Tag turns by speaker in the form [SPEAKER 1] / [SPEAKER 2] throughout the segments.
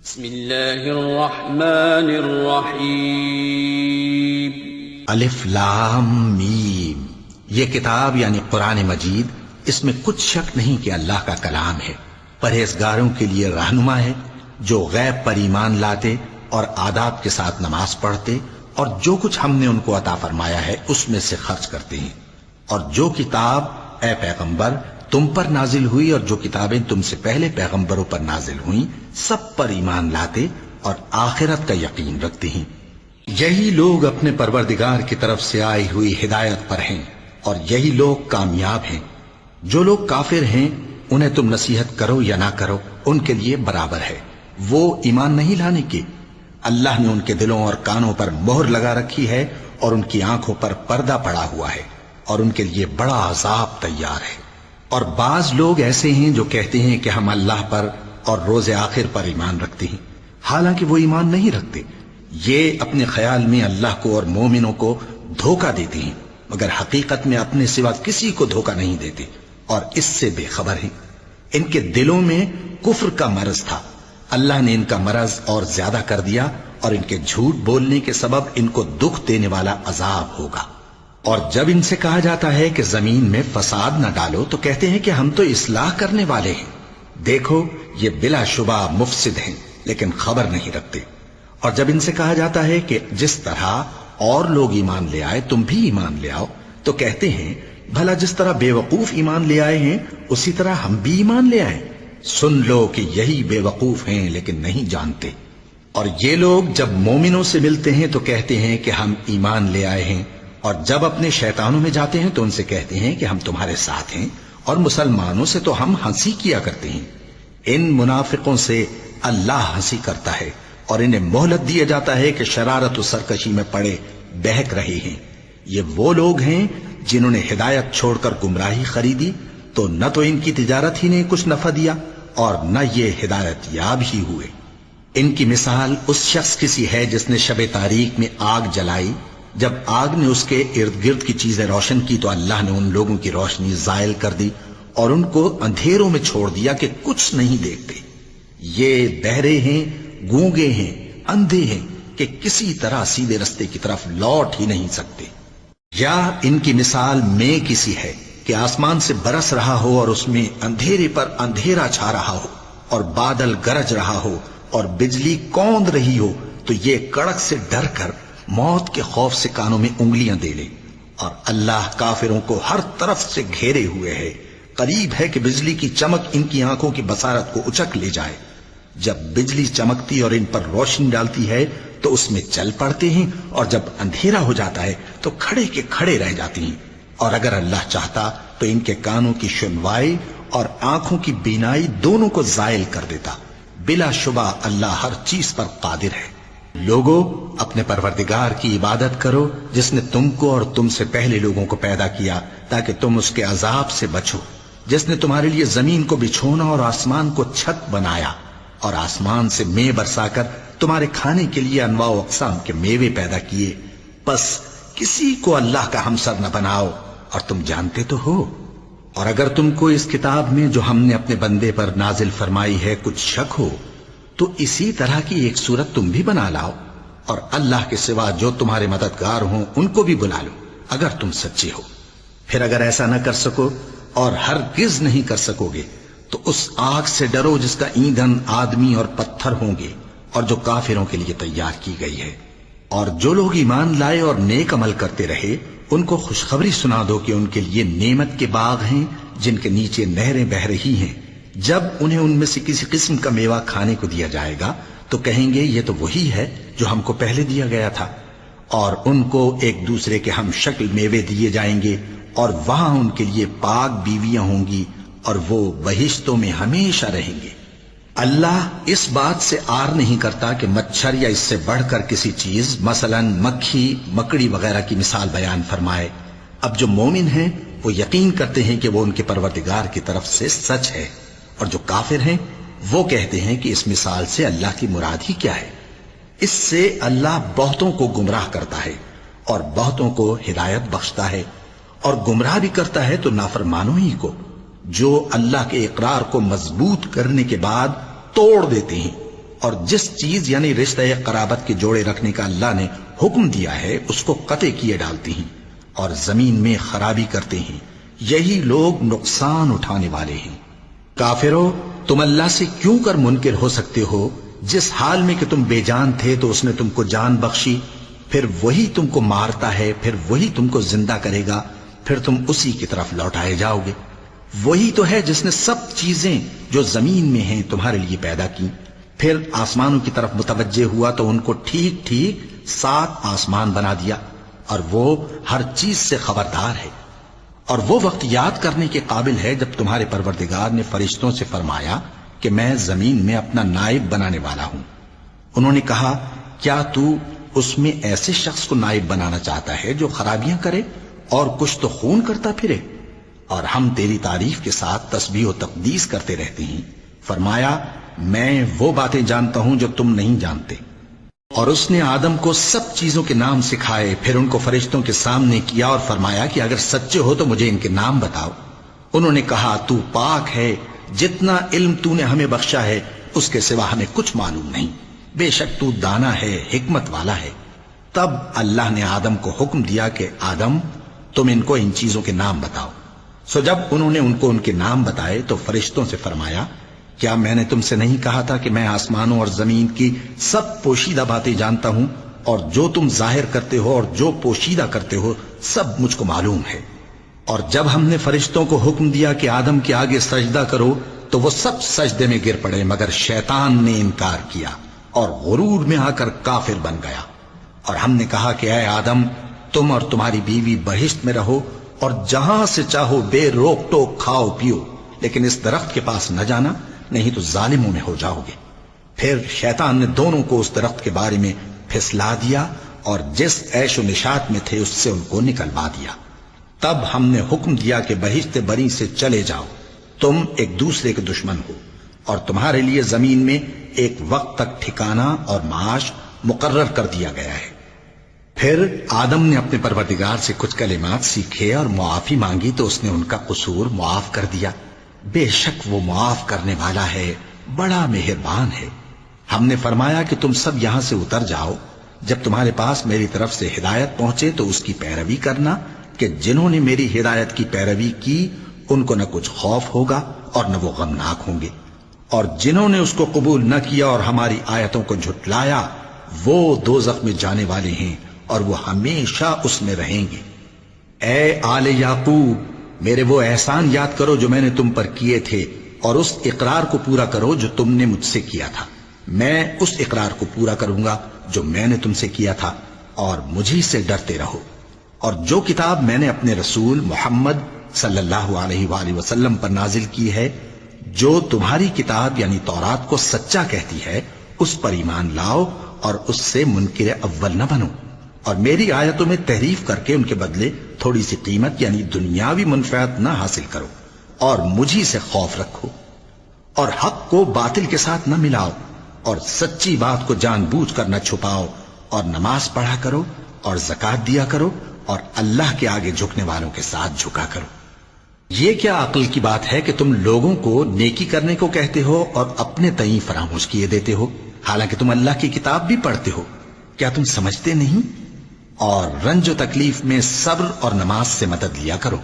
[SPEAKER 1] بسم اللہ الرحمن الرحیم
[SPEAKER 2] الف لام میم۔ یہ کتاب یعنی قرآن مجید، اس میں کچھ شک نہیں کہ اللہ کا کلام ہے، پرہیزگاروں کے لیے رہنما ہے، جو غیب پر ایمان لاتے اور آداب کے ساتھ نماز پڑھتے اور جو کچھ ہم نے ان کو عطا فرمایا ہے اس میں سے خرچ کرتے ہیں، اور جو کتاب اے پیغمبر تم پر نازل ہوئی اور جو کتابیں تم سے پہلے پیغمبروں پر نازل ہوئیں سب پر ایمان لاتے اور آخرت کا یقین رکھتے ہیں۔ یہی لوگ اپنے پروردگار کی طرف سے آئی ہوئی ہدایت پر ہیں اور یہی لوگ کامیاب ہیں۔ جو لوگ کافر ہیں انہیں تم نصیحت کرو یا نہ کرو ان کے لیے برابر ہے، وہ ایمان نہیں لانے کے۔ اللہ نے ان کے دلوں اور کانوں پر مہر لگا رکھی ہے اور ان کی آنکھوں پر پردہ پڑا ہوا ہے اور ان کے لیے بڑا عذاب تیار ہے۔ اور بعض لوگ ایسے ہیں جو کہتے ہیں کہ ہم اللہ پر اور روز آخر پر ایمان رکھتے ہیں، حالانکہ وہ ایمان نہیں رکھتے۔ یہ اپنے خیال میں اللہ کو اور مومنوں کو دھوکہ دیتے ہیں، مگر حقیقت میں اپنے سوا کسی کو دھوکہ نہیں دیتے اور اس سے بے خبر ہیں۔ ان کے دلوں میں کفر کا مرض تھا، اللہ نے ان کا مرض اور زیادہ کر دیا اور ان کے جھوٹ بولنے کے سبب ان کو دکھ دینے والا عذاب ہوگا۔ اور جب ان سے کہا جاتا ہے کہ زمین میں فساد نہ ڈالو تو کہتے ہیں کہ ہم تو اصلاح کرنے والے ہیں۔ دیکھو یہ بلا شبہ مفسد ہیں لیکن خبر نہیں رکھتے۔ اور جب ان سے کہا جاتا ہے کہ جس طرح اور لوگ ایمان لے آئے تم بھی ایمان لے آؤ تو کہتے ہیں بھلا جس طرح بے وقوف ایمان لے آئے ہیں اسی طرح ہم بھی ایمان لے آئیں۔ سن لو کہ یہی بے وقوف ہیں لیکن نہیں جانتے۔ اور یہ لوگ جب مومنوں سے ملتے ہیں تو کہتے ہیں کہ ہم ایمان لے آئے ہیں، اور جب اپنے شیطانوں میں جاتے ہیں تو ان سے کہتے ہیں کہ ہم تمہارے ساتھ ہیں، اور مسلمانوں سے تو ہم ہنسی کیا کرتے ہیں۔ ان منافقوں سے اللہ ہنسی کرتا ہے اور انہیں مہلت دیا جاتا ہے کہ شرارت و سرکشی میں پڑے بہک رہے ہیں۔ یہ وہ لوگ ہیں جنہوں نے ہدایت چھوڑ کر گمراہی خریدی، تو نہ تو ان کی تجارت ہی نے کچھ نفع دیا اور نہ یہ ہدایت یاب ہی ہوئے۔ ان کی مثال اس شخص کی سی ہے جس نے شب تاریک میں آگ جلائی، جب آگ نے اس کے ارد گرد کی چیزیں روشن کی تو اللہ نے ان لوگوں کی روشنی زائل کر دی اور ان کو اندھیروں میں چھوڑ دیا کہ کچھ نہیں دیکھتے۔ یہ بہرے ہیں، گونگے ہیں، اندھے ہیں کہ کسی طرح سیدھے رستے کی طرف لوٹ ہی نہیں سکتے۔ یا ان کی مثال میں کسی ہے کہ آسمان سے برس رہا ہو اور اس میں اندھیرے پر اندھیرا چھا رہا ہو اور بادل گرج رہا ہو اور بجلی کوند رہی ہو تو یہ کڑک سے ڈر کر موت کے خوف سے کانوں میں انگلیاں دے لے۔ اور اللہ کافروں کو ہر طرف سے گھیرے ہوئے ہے، قریب ہے کہ بجلی کی چمک ان کی آنکھوں کی بصارت کو اچک لے جائے۔ جب بجلی چمکتی اور ان پر روشنی ڈالتی ہے تو اس میں چل پڑتے ہیں، اور جب اندھیرا ہو جاتا ہے تو کھڑے کے کھڑے رہ جاتے ہیں۔ اور اگر اللہ چاہتا تو ان کے کانوں کی سنوائی اور آنکھوں کی بینائی دونوں کو زائل کر دیتا۔ بلا شبہ اللہ ہر چیز پر قادر ہے۔ لوگوں اپنے پروردگار کی عبادت کرو جس نے تم کو اور تم سے پہلے لوگوں کو پیدا کیا تاکہ تم اس کے عذاب سے بچو، جس نے تمہارے لیے زمین کو بچھونا اور آسمان کو چھت بنایا اور آسمان سے مے برسا کر تمہارے کھانے کے لیے انواع و اقسام کے میوے پیدا کیے۔ پس کسی کو اللہ کا ہمسر نہ بناؤ، اور تم جانتے تو ہو۔ اور اگر تم کو اس کتاب میں جو ہم نے اپنے بندے پر نازل فرمائی ہے کچھ شک ہو تو اسی طرح کی ایک صورت تم بھی بنا لاؤ، اور اللہ کے سوا جو تمہارے مددگار ہوں ان کو بھی بلا لو اگر تم سچے ہو۔ پھر اگر ایسا نہ کر سکو اور ہرگز نہیں کر سکو گے تو اس آگ سے ڈرو جس کا ایندھن آدمی اور پتھر ہوں گے اور جو کافروں کے لیے تیار کی گئی ہے۔ اور جو لوگ ایمان لائے اور نیک عمل کرتے رہے ان کو خوشخبری سنا دو کہ ان کے لیے نعمت کے باغ ہیں جن کے نیچے نہریں بہہ رہی ہیں۔ جب انہیں ان میں سے کسی قسم کا میوہ کھانے کو دیا جائے گا تو کہیں گے یہ تو وہی ہے جو ہم کو پہلے دیا گیا تھا، اور ان کو ایک دوسرے کے ہم شکل میوے دیے جائیں گے، اور وہاں ان کے لیے پاک بیویاں ہوں گی اور وہ بہشتوں میں ہمیشہ رہیں گے۔ اللہ اس بات سے آر نہیں کرتا کہ مچھر یا اس سے بڑھ کر کسی چیز مثلا مکھی مکڑی وغیرہ کی مثال بیان فرمائے۔ اب جو مومن ہیں وہ یقین کرتے ہیں کہ وہ ان کے پروردگار کی طرف سے سچ ہے، اور جو کافر ہیں وہ کہتے ہیں کہ اس مثال سے اللہ کی مراد ہی کیا ہے۔ اس سے اللہ بہتوں کو گمراہ کرتا ہے اور بہتوں کو ہدایت بخشتا ہے، اور گمراہ بھی کرتا ہے تو نافرمانوں ہی کو، جو اللہ کے اقرار کو مضبوط کرنے کے بعد توڑ دیتے ہیں اور جس چیز یعنی رشتہ قرابت کے جوڑے رکھنے کا اللہ نے حکم دیا ہے اس کو قطع کیے ڈالتی ہیں اور زمین میں خرابی کرتے ہیں، یہی لوگ نقصان اٹھانے والے ہیں۔ کافرو، تم اللہ سے کیوں کر منکر ہو سکتے ہو؟ جس حال میں کہ تم بے جان تھے تو اس نے تم کو جان بخشی، پھر وہی تم کو مارتا ہے، پھر وہی تم کو زندہ کرے گا، پھر تم اسی کی طرف لوٹائے جاؤ گے۔ وہی تو ہے جس نے سب چیزیں جو زمین میں ہیں تمہارے لیے پیدا کی، پھر آسمانوں کی طرف متوجہ ہوا تو ان کو ٹھیک ٹھیک 7 آسمان بنا دیا، اور وہ ہر چیز سے خبردار ہے۔ اور وہ وقت یاد کرنے کے قابل ہے جب تمہارے پروردگار نے فرشتوں سے فرمایا کہ میں زمین میں اپنا نائب بنانے والا ہوں۔ انہوں نے کہا، کیا تو اس میں ایسے شخص کو نائب بنانا چاہتا ہے جو خرابیاں کرے اور کچھ تو خون کرتا پھرے؟ اور ہم تیری تعریف کے ساتھ تسبیح و تقدیس کرتے رہتے ہیں۔ فرمایا، میں وہ باتیں جانتا ہوں جو تم نہیں جانتے۔ اور اس نے آدم کو سب چیزوں کے نام سکھائے، پھر ان کو فرشتوں کے سامنے کیا اور فرمایا کہ اگر سچے ہو تو مجھے ان کے نام بتاؤ۔ انہوں نے کہا، تو پاک ہے، جتنا علم تو نے ہمیں بخشا ہے اس کے سوا ہمیں کچھ معلوم نہیں، بے شک تو دانا ہے، حکمت والا ہے۔ تب اللہ نے آدم کو حکم دیا کہ آدم، تم ان کو ان چیزوں کے نام بتاؤ۔ سو جب انہوں نے ان کو ان کے نام بتائے تو فرشتوں سے فرمایا، کیا میں نے تم سے نہیں کہا تھا کہ میں آسمانوں اور زمین کی سب پوشیدہ باتیں جانتا ہوں، اور جو تم ظاہر کرتے ہو اور جو پوشیدہ کرتے ہو سب مجھ کو معلوم ہے۔ اور جب ہم نے فرشتوں کو حکم دیا کہ آدم کے آگے سجدہ کرو تو وہ سب سجدے میں گر پڑے مگر شیطان نے انکار کیا اور غرور میں آ کر کافر بن گیا۔ اور ہم نے کہا کہ اے آدم، تم اور تمہاری بیوی بہشت میں رہو اور جہاں سے چاہو بے روک ٹوک کھاؤ پیو، لیکن اس درخت کے پاس نہ جانا، نہیں تو ظالموں میں ہو جاؤ گے۔ پھر شیطان نے دونوں کو اس درخت کے بارے میں پھسلا دیا اور جس عیش و نشاط میں تھے اس سے ان کو نکلوا دیا۔ تب ہم نے حکم دیا کہ بہشت بری سے چلے جاؤ، تم ایک دوسرے کے دشمن ہو، اور تمہارے لیے زمین میں ایک وقت تک ٹھکانہ اور معاش مقرر کر دیا گیا ہے۔ پھر آدم نے اپنے پروردگار سے کچھ کلمات سیکھے اور معافی مانگی تو اس نے ان کا قصور معاف کر دیا۔ بے شک وہ معاف کرنے والا ہے، بڑا مہربان ہے۔ ہم نے فرمایا کہ تم سب یہاں سے اتر جاؤ، جب تمہارے پاس میری طرف سے ہدایت پہنچے تو اس کی پیروی کرنا، کہ جنہوں نے میری ہدایت کی پیروی کی ان کو نہ کچھ خوف ہوگا اور نہ وہ غمناک ہوں گے، اور جنہوں نے اس کو قبول نہ کیا اور ہماری آیتوں کو جھٹلایا وہ دوزخ میں جانے والے ہیں اور وہ ہمیشہ اس میں رہیں گے۔ اے آل یعقوب، میرے وہ احسان یاد کرو جو میں نے تم پر کیے تھے، اور اس اقرار کو پورا کرو جو تم نے مجھ سے کیا تھا۔ میں اس اقرار کو پورا کروں گا جو میں نے تم سے کیا تھا، اور مجھے سے ڈرتے رہو۔ اور جو کتاب میں نے اپنے رسول محمد صلی اللہ علیہ وآلہ وسلم پر نازل کی ہے، جو تمہاری کتاب یعنی تورات کو سچا کہتی ہے، اس پر ایمان لاؤ اور اس سے منکر اول نہ بنو، اور میری آیتوں میں تحریف کر کے ان کے بدلے تھوڑی سی قیمت یعنی دنیاوی منفعت نہ حاصل کرو، اور مجھی سے خوف رکھو، اور حق کو باطل کے ساتھ نہ ملاؤ، اور سچی بات کو جان بوجھ کر نہ چھپاؤ، اور نماز پڑھا کرو اور زکوٰۃ دیا کرو، اور اللہ کے آگے جھکنے والوں کے ساتھ جھکا کرو۔ یہ کیا عقل کی بات ہے کہ تم لوگوں کو نیکی کرنے کو کہتے ہو اور اپنے تئیں فراموش کیے دیتے ہو، حالانکہ تم اللہ کی کتاب بھی پڑھتے ہو؟ کیا تم سمجھتے نہیں؟ اور رنج و تکلیف میں صبر اور نماز سے مدد لیا کرو،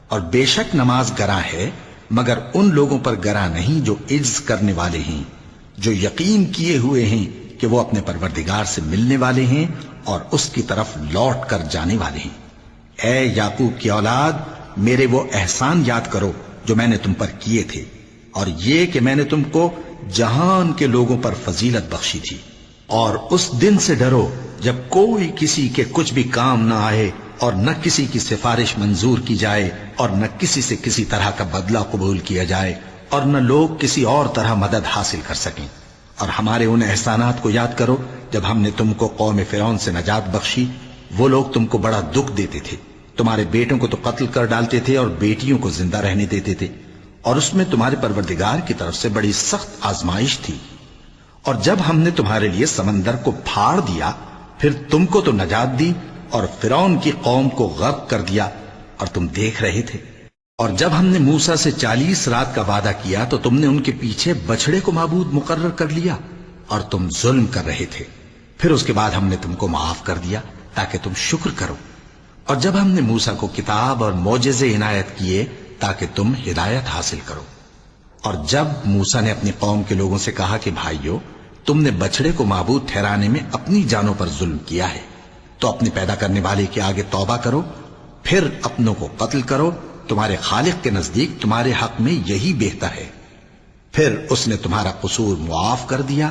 [SPEAKER 2] اور بے شک نماز گراں ہے مگر ان لوگوں پر گراں نہیں جو عجز کرنے والے ہیں، جو یقین کیے ہوئے ہیں کہ وہ اپنے پروردگار سے ملنے والے ہیں اور اس کی طرف لوٹ کر جانے والے ہیں۔ اے یعقوب کی اولاد، میرے وہ احسان یاد کرو جو میں نے تم پر کیے تھے، اور یہ کہ میں نے تم کو جہان کے لوگوں پر فضیلت بخشی تھی۔ اور اس دن سے ڈرو جب کوئی کسی کے کچھ بھی کام نہ آئے، اور نہ کسی کی سفارش منظور کی جائے، اور نہ کسی سے کسی طرح کا بدلہ قبول کیا جائے، اور نہ لوگ کسی اور طرح مدد حاصل کر سکیں۔ اور ہمارے ان احسانات کو یاد کرو جب ہم نے تم کو قوم فرعون سے نجات بخشی۔ وہ لوگ تم کو بڑا دکھ دیتے تھے، تمہارے بیٹوں کو تو قتل کر ڈالتے تھے اور بیٹیوں کو زندہ رہنے دیتے تھے، اور اس میں تمہارے پروردگار کی طرف سے بڑی سخت آزمائش تھی۔ اور جب ہم نے تمہارے لیے سمندر کو پھاڑ دیا، پھر تم کو تو نجات دی اور فرعون کی قوم کو غرق کر دیا، اور تم دیکھ رہے تھے۔ اور جب ہم نے موسیٰ سے 40 رات کا وعدہ کیا تو تم نے ان کے پیچھے بچڑے کو معبود مقرر کر لیا، اور تم ظلم کر رہے تھے، پھر اس کے بعد ہم نے تم کو معاف کر دیا تاکہ تم شکر کرو۔ اور جب ہم نے موسیٰ کو کتاب اور معجزے عنایت کیے تاکہ تم ہدایت حاصل کرو۔ اور جب موسیٰ نے اپنی قوم کے لوگوں سے کہا کہ بھائیو، تم نے بچڑے کو معبود ٹھہرانے میں اپنی جانوں پر ظلم کیا ہے، تو اپنے پیدا کرنے والے کے آگے توبہ کرو، پھر اپنوں کو قتل کرو، تمہارے خالق کے نزدیک تمہارے حق میں یہی بہتر ہے۔ پھر اس نے تمہارا قصور معاف کر دیا،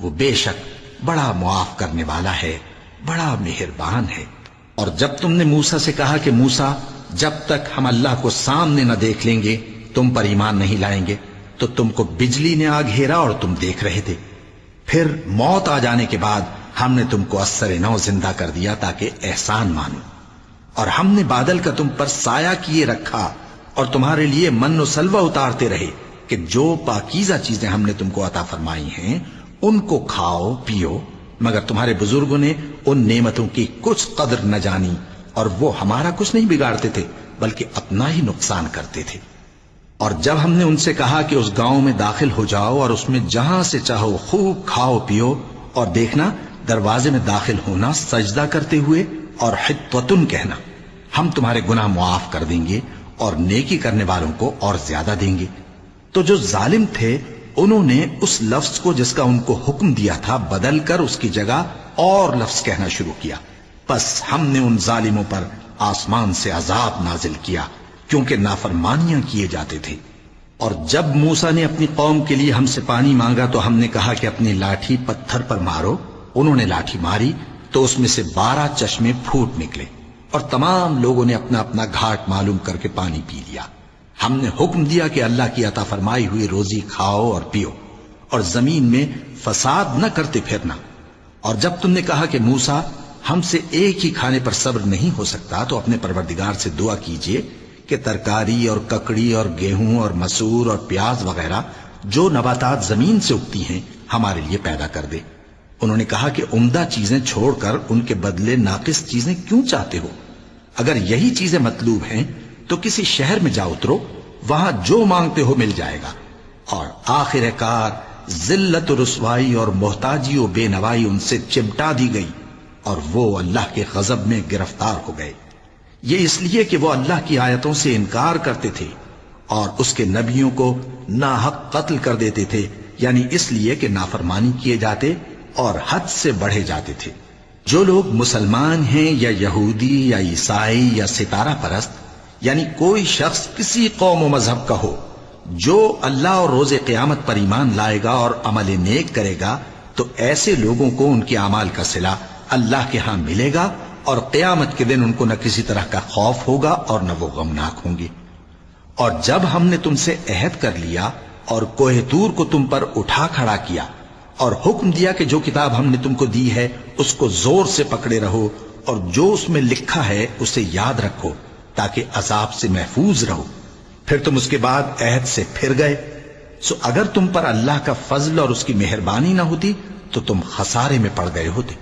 [SPEAKER 2] وہ بے شک بڑا معاف کرنے والا ہے، بڑا مہربان ہے۔ اور جب تم نے موسیٰ سے کہا کہ موسیٰ، جب تک ہم اللہ کو سامنے نہ دیکھ لیں گے تم پر ایمان نہیں لائیں گے، تو تم کو بجلی نے آ گھیرا اور تم دیکھ رہے تھے۔ پھر موت آ جانے کے بعد ہم نے تم کو اثر نو زندہ کر دیا تاکہ احسان مانو۔ اور ہم نے بادل کا تم پر سایہ کیے رکھا اور تمہارے لیے من و سلوہ اتارتے رہے کہ جو پاکیزہ چیزیں ہم نے تم کو عطا فرمائی ہیں ان کو کھاؤ پیو، مگر تمہارے بزرگوں نے ان نعمتوں کی کچھ قدر نہ جانی، اور وہ ہمارا کچھ نہیں بگاڑتے تھے بلکہ اپنا ہی نقصان کرتے تھے۔ اور جب ہم نے ان سے کہا کہ اس گاؤں میں داخل ہو جاؤ اور اس میں جہاں سے چاہو خوب کھاؤ پیو، اور دیکھنا دروازے میں داخل ہونا سجدہ کرتے ہوئے اور حطوتن کہنا، ہم تمہارے گناہ معاف کر دیں گے اور نیکی کرنے والوں کو اور زیادہ دیں گے۔ تو جو ظالم تھے انہوں نے اس لفظ کو جس کا ان کو حکم دیا تھا بدل کر اس کی جگہ اور لفظ کہنا شروع کیا، پس ہم نے ان ظالموں پر آسمان سے عذاب نازل کیا کیونکہ نافرمانیاں کیے جاتے تھے۔ اور جب موسیٰ نے اپنی قوم کے لیے ہم سے پانی مانگا تو ہم نے کہا کہ اپنی لاٹھی پتھر پر مارو۔ انہوں نے لاٹھی ماری تو اس میں سے 12 چشمے پھوٹ نکلے، اور تمام لوگوں نے اپنا اپنا گھاٹ معلوم کر کے پانی پی لیا۔ ہم نے حکم دیا کہ اللہ کی عطا فرمائی ہوئی روزی کھاؤ اور پیو، اور زمین میں فساد نہ کرتے پھرنا۔ اور جب تم نے کہا کہ موسیٰ، ہم سے ایک ہی کھانے پر صبر نہیں ہو سکتا، تو اپنے پروردگار سے دعا کیجئے کہ ترکاری اور ککڑی اور گیہوں اور مسور اور پیاز وغیرہ جو نباتات زمین سے اگتی ہیں ہمارے لیے پیدا کر دے۔ انہوں نے کہا کہ عمدہ چیزیں چھوڑ کر ان کے بدلے ناقص چیزیں کیوں چاہتے ہو؟ اگر یہی چیزیں مطلوب ہیں تو کسی شہر میں جا اترو، وہاں جو مانگتے ہو مل جائے گا۔ اور آخر کار ذلت و رسوائی اور محتاجی و بے نوائی ان سے چمٹا دی گئی، اور وہ اللہ کے غضب میں گرفتار ہو گئے۔ یہ اس لیے کہ وہ اللہ کی آیتوں سے انکار کرتے تھے اور اس کے نبیوں کو ناحق قتل کر دیتے تھے، یعنی اس لیے کہ نافرمانی کیے جاتے اور حد سے بڑھے جاتے تھے۔ جو لوگ مسلمان ہیں یا یہودی یا عیسائی یا ستارہ پرست، یعنی کوئی شخص کسی قوم و مذہب کا ہو، جو اللہ اور روز قیامت پر ایمان لائے گا اور عمل نیک کرے گا، تو ایسے لوگوں کو ان کے اعمال کا صلہ اللہ کے ہاں ملے گا، اور قیامت کے دن ان کو نہ کسی طرح کا خوف ہوگا اور نہ وہ غمناک ہوں گے۔ اور جب ہم نے تم سے عہد کر لیا اور کوہ طور کو تم پر اٹھا کھڑا کیا اور حکم دیا کہ جو کتاب ہم نے تم کو دی ہے اس کو زور سے پکڑے رہو، اور جو اس میں لکھا ہے اسے یاد رکھو تاکہ عذاب سے محفوظ رہو، پھر تم اس کے بعد عہد سے پھر گئے، سو اگر تم پر اللہ کا فضل اور اس کی مہربانی نہ ہوتی تو تم خسارے میں پڑ گئے ہوتے۔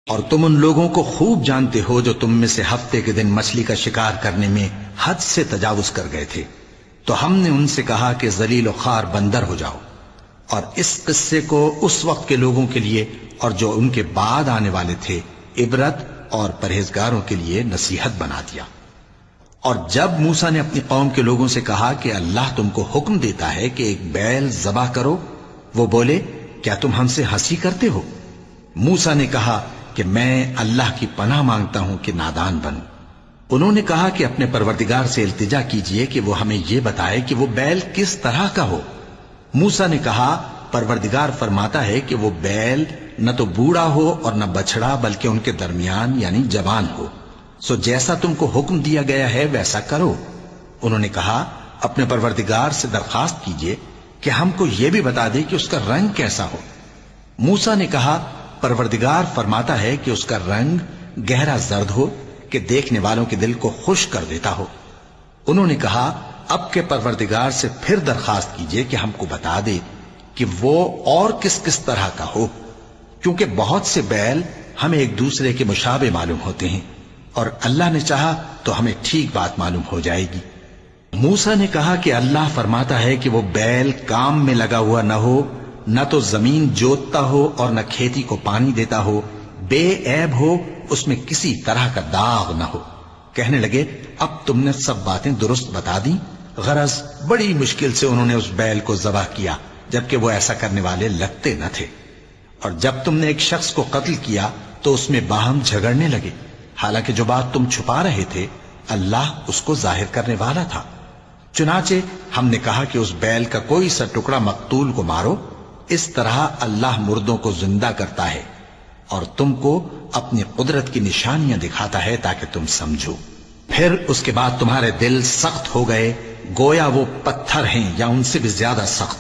[SPEAKER 2] اور تم ان لوگوں کو خوب جانتے ہو جو تم میں سے ہفتے کے دن مچھلی کا شکار کرنے میں حد سے تجاوز کر گئے تھے، تو ہم نے ان سے کہا کہ ذلیل و خوار بندر ہو جاؤ، اور اس قصے کو اس وقت کے لوگوں کے لیے اور جو ان کے بعد آنے والے تھے عبرت اور پرہیزگاروں کے لیے نصیحت بنا دیا۔ اور جب موسیٰ نے اپنی قوم کے لوگوں سے کہا کہ اللہ تم کو حکم دیتا ہے کہ ایک بیل ذبح کرو، وہ بولے کیا تم ہم سے ہنسی کرتے ہو؟ موسیٰ نے کہا کہ میں اللہ کی پناہ مانگتا ہوں کہ نادان بنوں۔ انہوں نے کہا کہ اپنے پروردگار سے التجا کیجئے کہ وہ ہمیں یہ بتائے کہ وہ بیل کس طرح کا ہو۔ موسیٰ نے کہا پروردگار فرماتا ہے کہ وہ بیل نہ تو بوڑھا ہو اور نہ بچڑا بلکہ ان کے درمیان یعنی جوان ہو، سو جیسا تم کو حکم دیا گیا ہے ویسا کرو۔ انہوں نے کہا اپنے پروردگار سے درخواست کیجئے کہ ہم کو یہ بھی بتا دے کہ اس کا رنگ کیسا ہو۔ موسیٰ نے کہا پروردگار فرماتا ہے کہ اس کا رنگ گہرا زرد ہو کہ دیکھنے والوں کے دل کو خوش کر دیتا ہو۔ انہوں نے کہا اب کے پروردگار سے پھر درخواست کیجئے کہ ہم کو بتا دے کہ وہ اور کس کس طرح کا ہو، کیونکہ بہت سے بیل ہمیں ایک دوسرے کے مشابہ معلوم ہوتے ہیں، اور اللہ نے چاہا تو ہمیں ٹھیک بات معلوم ہو جائے گی۔ موسیٰ نے کہا کہ اللہ فرماتا ہے کہ وہ بیل کام میں لگا ہوا نہ ہو نہ تو زمین جوتتا ہو اور نہ کھیتی کو پانی دیتا ہو، بے عیب ہو، اس میں کسی طرح کا داغ نہ ہو۔ کہنے لگے اب تم نے سب باتیں درست بتا دیں۔ غرض بڑی مشکل سے انہوں نے اس بیل کو ذبح کیا، جبکہ وہ ایسا کرنے والے لگتے نہ تھے۔ اور جب تم نے ایک شخص کو قتل کیا تو اس میں باہم جھگڑنے لگے، حالانکہ جو بات تم چھپا رہے تھے اللہ اس کو ظاہر کرنے والا تھا۔ چنانچہ ہم نے کہا کہ اس بیل کا کوئی سا ٹکڑا مقتول کو مارو، اس طرح اللہ مردوں کو زندہ کرتا ہے اور تم کو اپنی قدرت کی نشانیاں دکھاتا ہے تاکہ تم سمجھو۔ پھر اس کے بعد تمہارے دل سخت ہو گئے، گویا وہ پتھر ہیں یا ان سے بھی زیادہ سخت۔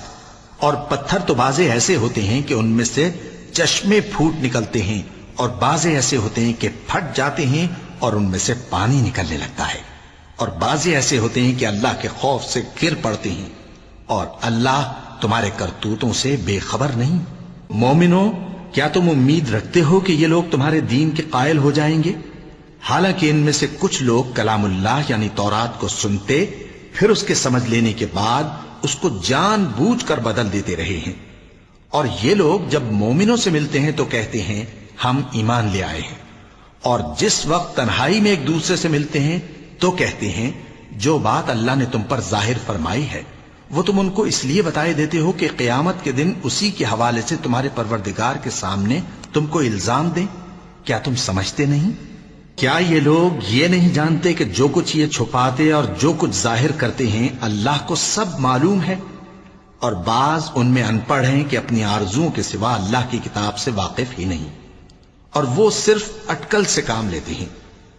[SPEAKER 2] اور پتھر تو بعضے ایسے ہوتے ہیں کہ ان میں سے چشمے پھوٹ نکلتے ہیں، اور بعضے ایسے ہوتے ہیں کہ پھٹ جاتے ہیں اور ان میں سے پانی نکلنے لگتا ہے، اور بعضے ایسے ہوتے ہیں کہ اللہ کے خوف سے گر پڑتے ہیں، اور اللہ تمہارے کرتوتوں سے بے خبر نہیں۔ مومنو، کیا تم امید رکھتے ہو کہ یہ لوگ تمہارے دین کے قائل ہو جائیں گے؟ حالانکہ ان میں سے کچھ لوگ کلام اللہ یعنی تورات کو سنتے، پھر اس کے سمجھ لینے کے بعد اس کو جان بوجھ کر بدل دیتے رہے ہیں۔ اور یہ لوگ جب مومنوں سے ملتے ہیں تو کہتے ہیں ہم ایمان لے آئے ہیں، اور جس وقت تنہائی میں ایک دوسرے سے ملتے ہیں تو کہتے ہیں جو بات اللہ نے تم پر ظاہر فرمائی ہے وہ تم ان کو اس لیے بتائے دیتے ہو کہ قیامت کے دن اسی کے حوالے سے تمہارے پروردگار کے سامنے تم کو الزام دیں۔ کیا تم سمجھتے نہیں؟ کیا یہ لوگ یہ نہیں جانتے کہ جو کچھ یہ چھپاتے اور جو کچھ ظاہر کرتے ہیں اللہ کو سب معلوم ہے؟ اور بعض ان میں ان پڑھ ہیں کہ اپنی آرزوؤں کے سوا اللہ کی کتاب سے واقف ہی نہیں، اور وہ صرف اٹکل سے کام لیتے ہیں۔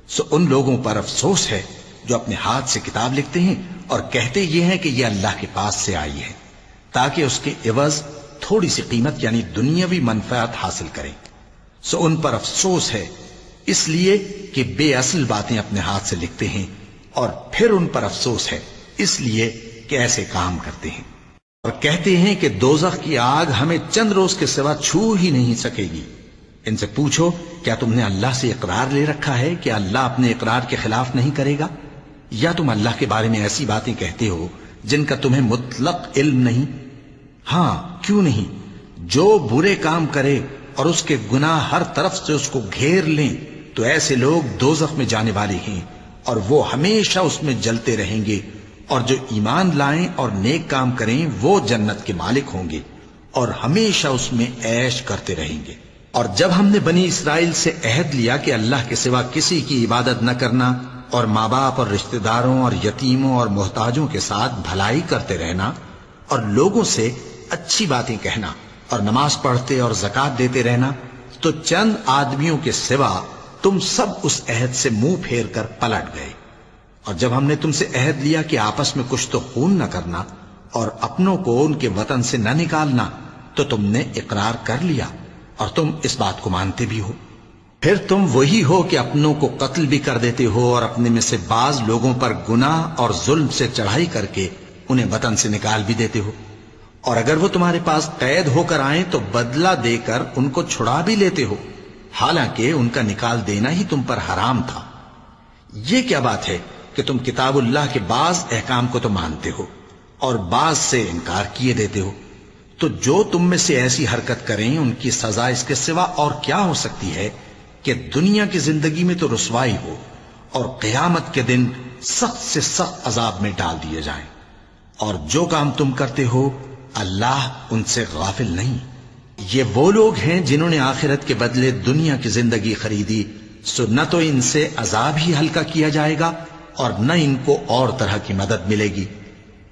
[SPEAKER 2] سو ان لوگوں پر افسوس ہے جو اپنے ہاتھ سے کتاب لکھتے ہیں اور کہتے یہ ہیں کہ یہ اللہ کے پاس سے آئی ہے تاکہ اس کے عوض تھوڑی سی قیمت یعنی دنیاوی منفعت حاصل کریں۔ سو ان پر افسوس ہے اس لیے کہ بے اصل باتیں اپنے ہاتھ سے لکھتے ہیں، اور پھر ان پر افسوس ہے اس لیے کہ ایسے کام کرتے ہیں، اور کہتے ہیں کہ دوزخ کی آگ ہمیں چند روز کے سوا چھو ہی نہیں سکے گی۔ ان سے پوچھو کیا تم نے اللہ سے اقرار لے رکھا ہے کہ اللہ اپنے اقرار کے خلاف نہیں کرے گا؟ یا تم اللہ کے بارے میں ایسی باتیں کہتے ہو جن کا تمہیں مطلق علم نہیں؟ ہاں کیوں نہیں، جو برے کام کرے اور اس کے گناہ ہر طرف سے اس کو گھیر لیں تو ایسے لوگ دوزخ میں جانے والے ہیں اور وہ ہمیشہ اس میں جلتے رہیں گے، اور جو ایمان لائیں اور نیک کام کریں وہ جنت کے مالک ہوں گے اور ہمیشہ اس میں عیش کرتے رہیں گے۔ اور جب ہم نے بنی اسرائیل سے عہد لیا کہ اللہ کے سوا کسی کی عبادت نہ کرنا اور ماں باپ اور رشتہ داروں اور یتیموں اور محتاجوں کے ساتھ بھلائی کرتے رہنا اور لوگوں سے اچھی باتیں کہنا اور نماز پڑھتے اور زکوٰۃ دیتے رہنا، تو چند آدمیوں کے سوا تم سب اس عہد سے منہ پھیر کر پلٹ گئے۔ اور جب ہم نے تم سے عہد لیا کہ آپس میں کچھ تو خون نہ کرنا اور اپنوں کو ان کے وطن سے نہ نکالنا، تو تم نے اقرار کر لیا اور تم اس بات کو مانتے بھی ہو۔ پھر تم وہی ہو کہ اپنوں کو قتل بھی کر دیتے ہو اور اپنے میں سے بعض لوگوں پر گناہ اور ظلم سے چڑھائی کر کے انہیں وطن سے نکال بھی دیتے ہو، اور اگر وہ تمہارے پاس قید ہو کر آئیں تو بدلہ دے کر ان کو چھڑا بھی لیتے ہو، حالانکہ ان کا نکال دینا ہی تم پر حرام تھا۔ یہ کیا بات ہے کہ تم کتاب اللہ کے بعض احکام کو تو مانتے ہو اور بعض سے انکار کیے دیتے ہو؟ تو جو تم میں سے ایسی حرکت کریں ان کی سزا اس کے سوا اور کیا ہو سکتی ہے کہ دنیا کی زندگی میں تو رسوائی ہو اور قیامت کے دن سخت سے سخت عذاب میں ڈال دیے جائیں۔ اور جو کام تم کرتے ہو اللہ ان سے غافل نہیں۔ یہ وہ لوگ ہیں جنہوں نے آخرت کے بدلے دنیا کی زندگی خریدی، سو نہ تو ان سے عذاب ہی ہلکا کیا جائے گا اور نہ ان کو اور طرح کی مدد ملے گی۔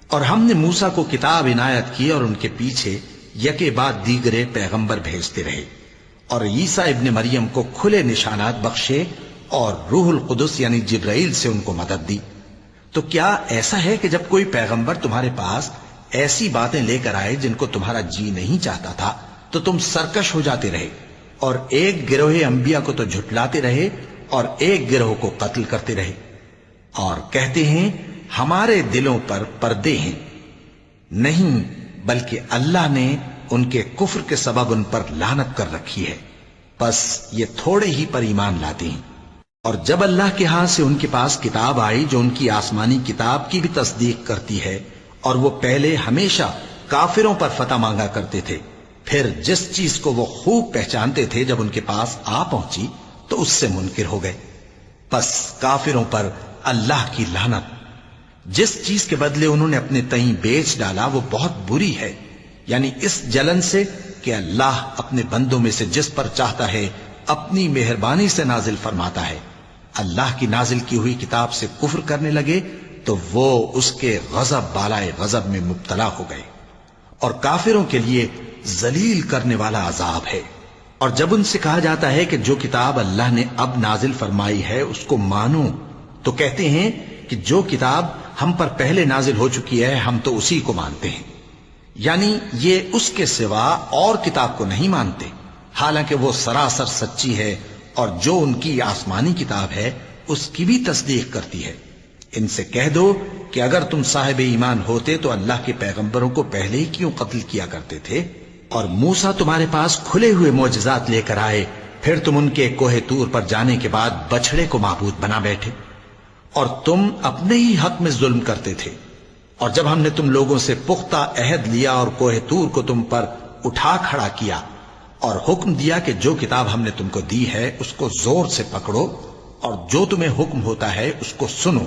[SPEAKER 2] اور ہم نے موسیٰ کو کتاب عنایت کی اور ان کے پیچھے یکے بعد دیگرے پیغمبر بھیجتے رہے، اور عیسیٰ ابن مریم کو کھلے نشانات بخشے اور روح القدس یعنی جبرائیل سے ان کو مدد دی۔ تو کیا ایسا ہے کہ جب کوئی پیغمبر تمہارے پاس ایسی باتیں لے کر آئے جن کو تمہارا جی نہیں چاہتا تھا تو تم سرکش ہو جاتے رہے اور ایک گروہ انبیاء کو تو جھٹلاتے رہے اور ایک گروہ کو قتل کرتے رہے، اور کہتے ہیں ہمارے دلوں پر پردے ہیں؟ نہیں، بلکہ اللہ نے ان کے کفر کے سبب ان پر لعنت کر رکھی ہے، بس یہ تھوڑے ہی پر ایمان لاتے ہیں۔ اور جب اللہ کے ہاں سے ان کے پاس کتاب آئی جو ان کی آسمانی کتاب کی بھی تصدیق کرتی ہے، اور وہ پہلے ہمیشہ کافروں پر فتح مانگا کرتے تھے، پھر جس چیز کو وہ خوب پہچانتے تھے جب ان کے پاس آ پہنچی تو اس سے منکر ہو گئے۔ پس کافروں پر اللہ کی لعنت۔ جس چیز کے بدلے انہوں نے اپنے تئیں بیچ ڈالا وہ بہت بری ہے، یعنی اس جلن سے کہ اللہ اپنے بندوں میں سے جس پر چاہتا ہے اپنی مہربانی سے نازل فرماتا ہے۔ اللہ کی نازل کی ہوئی کتاب سے کفر کرنے لگے تو وہ اس کے غضب بالائے غضب میں مبتلا ہو گئے، اور کافروں کے لیے ذلیل کرنے والا عذاب ہے۔ اور جب ان سے کہا جاتا ہے کہ جو کتاب اللہ نے اب نازل فرمائی ہے اس کو مانو، تو کہتے ہیں کہ جو کتاب ہم پر پہلے نازل ہو چکی ہے ہم تو اسی کو مانتے ہیں، یعنی یہ اس کے سوا اور کتاب کو نہیں مانتے، حالانکہ وہ سراسر سچی ہے، اور جو ان کی آسمانی کتاب ہے اس کی بھی تصدیق کرتی ہے۔ ان سے کہہ دو کہ اگر تم صاحب ایمان ہوتے تو اللہ کے پیغمبروں کو پہلے ہی کیوں قتل کیا کرتے تھے؟ اور موسیٰ تمہارے پاس کھلے ہوئے معجزات لے کر آئے، پھر تم ان کے کوہ طور پر جانے کے بعد بچڑے کو معبود بنا بیٹھے، اور تم اپنے ہی حق میں ظلم کرتے تھے۔ اور جب ہم نے تم لوگوں سے پختہ عہد لیا اور کوہ طور کو تم پر اٹھا کھڑا کیا اور حکم دیا کہ جو کتاب ہم نے تم کو دی ہے اس کو زور سے پکڑو اور جو تمہیں حکم ہوتا ہے اس کو سنو،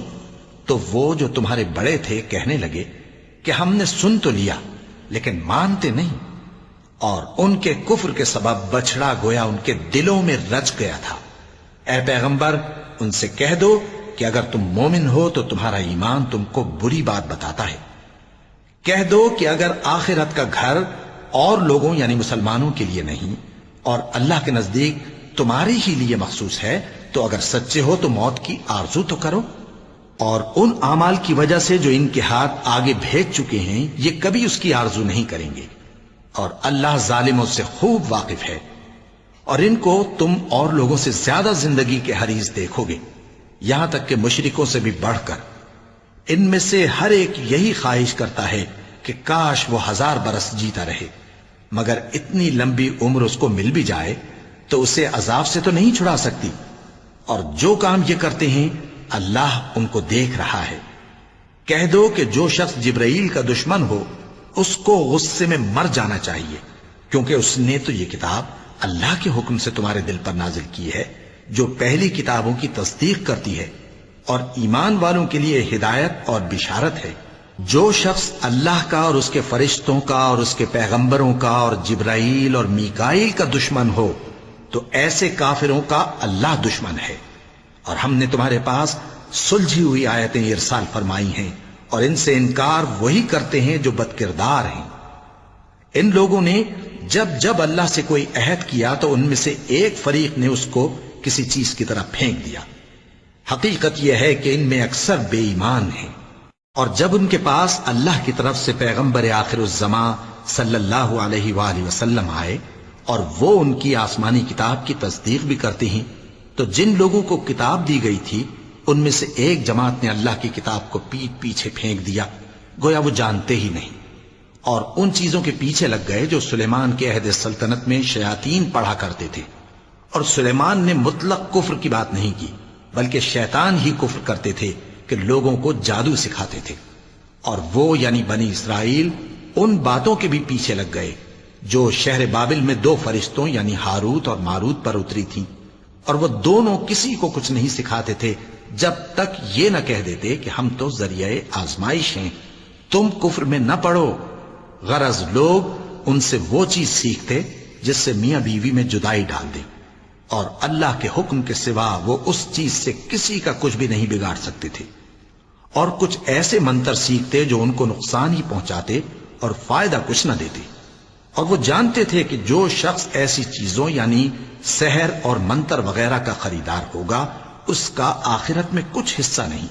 [SPEAKER 2] تو وہ جو تمہارے بڑے تھے کہنے لگے کہ ہم نے سن تو لیا لیکن مانتے نہیں، اور ان کے کفر کے سبب بچڑا گویا ان کے دلوں میں رچ گیا تھا۔ اے پیغمبر ان سے کہہ دو کہ اگر تم مومن ہو تو تمہارا ایمان تم کو بری بات بتاتا ہے۔ کہہ دو کہ اگر آخرت کا گھر اور لوگوں یعنی مسلمانوں کے لیے نہیں اور اللہ کے نزدیک تمہارے ہی لیے مخصوص ہے تو اگر سچے ہو تو موت کی آرزو تو کرو، اور ان اعمال کی وجہ سے جو ان کے ہاتھ آگے بھیج چکے ہیں یہ کبھی اس کی آرزو نہیں کریں گے، اور اللہ ظالموں سے خوب واقف ہے۔ اور ان کو تم اور لوگوں سے زیادہ زندگی کے حریص دیکھو گے، یہاں تک کہ مشرکوں سے بھی بڑھ کر۔ ان میں سے ہر ایک یہی خواہش کرتا ہے کہ کاش وہ 1000 برس جیتا رہے، مگر اتنی لمبی عمر اس کو مل بھی جائے تو اسے عذاب سے تو نہیں چھڑا سکتی، اور جو کام یہ کرتے ہیں اللہ ان کو دیکھ رہا ہے۔ کہہ دو کہ جو شخص جبرائیل کا دشمن ہو اس کو غصے میں مر جانا چاہیے، کیونکہ اس نے تو یہ کتاب اللہ کے حکم سے تمہارے دل پر نازل کی ہے جو پہلی کتابوں کی تصدیق کرتی ہے اور ایمان والوں کے لیے ہدایت اور بشارت ہے۔ جو شخص اللہ کا اور اس کے فرشتوں کا اور اس کے پیغمبروں کا اور جبرائیل اور میکائیل کا دشمن ہو تو ایسے کافروں کا اللہ دشمن ہے۔ اور ہم نے تمہارے پاس سلجھی ہوئی آیتیں ارسال فرمائی ہیں، اور ان سے انکار وہی کرتے ہیں جو بد کردار ہیں۔ ان لوگوں نے جب جب اللہ سے کوئی عہد کیا تو ان میں سے ایک فریق نے اس کو کسی چیز کی طرح پھینک دیا۔ حقیقت یہ ہے کہ ان میں اکثر بے ایمان ہیں، اور جب ان کے پاس اللہ کی طرف سے پیغمبر آخر الزماں صلی اللہ علیہ وآلہ وسلم آئے اور وہ ان کی آسمانی کتاب کی تصدیق بھی کرتے ہیں، تو جن لوگوں کو کتاب دی گئی تھی ان میں سے ایک جماعت نے اللہ کی کتاب کو پیٹ پیچھے پھینک دیا، گویا وہ جانتے ہی نہیں، اور ان چیزوں کے پیچھے لگ گئے جو سلیمان کے عہد سلطنت میں شیاطین پڑھا کرتے تھے۔ اور سلیمان نے مطلق کفر کی بات نہیں کی، بلکہ شیطان ہی کفر کرتے تھے کہ لوگوں کو جادو سکھاتے تھے، اور وہ یعنی بنی اسرائیل ان باتوں کے بھی پیچھے لگ گئے جو شہر بابل میں 2 فرشتوں یعنی ہاروت اور ماروت پر اتری تھیں، اور وہ دونوں کسی کو کچھ نہیں سکھاتے تھے جب تک یہ نہ کہہ دیتے کہ ہم تو ذریعہ آزمائش ہیں، تم کفر میں نہ پڑو۔ غرض لوگ ان سے وہ چیز سیکھتے جس سے میاں بیوی میں جدائی ڈال دے، اور اللہ کے حکم کے سوا وہ اس چیز سے کسی کا کچھ بھی نہیں بگاڑ سکتے تھے، اور کچھ ایسے منتر سیکھتے جو ان کو نقصان ہی پہنچاتے اور فائدہ کچھ نہ دیتے۔ اور وہ جانتے تھے کہ جو شخص ایسی چیزوں یعنی سحر اور منتر وغیرہ کا خریدار ہوگا اس کا آخرت میں کچھ حصہ نہیں،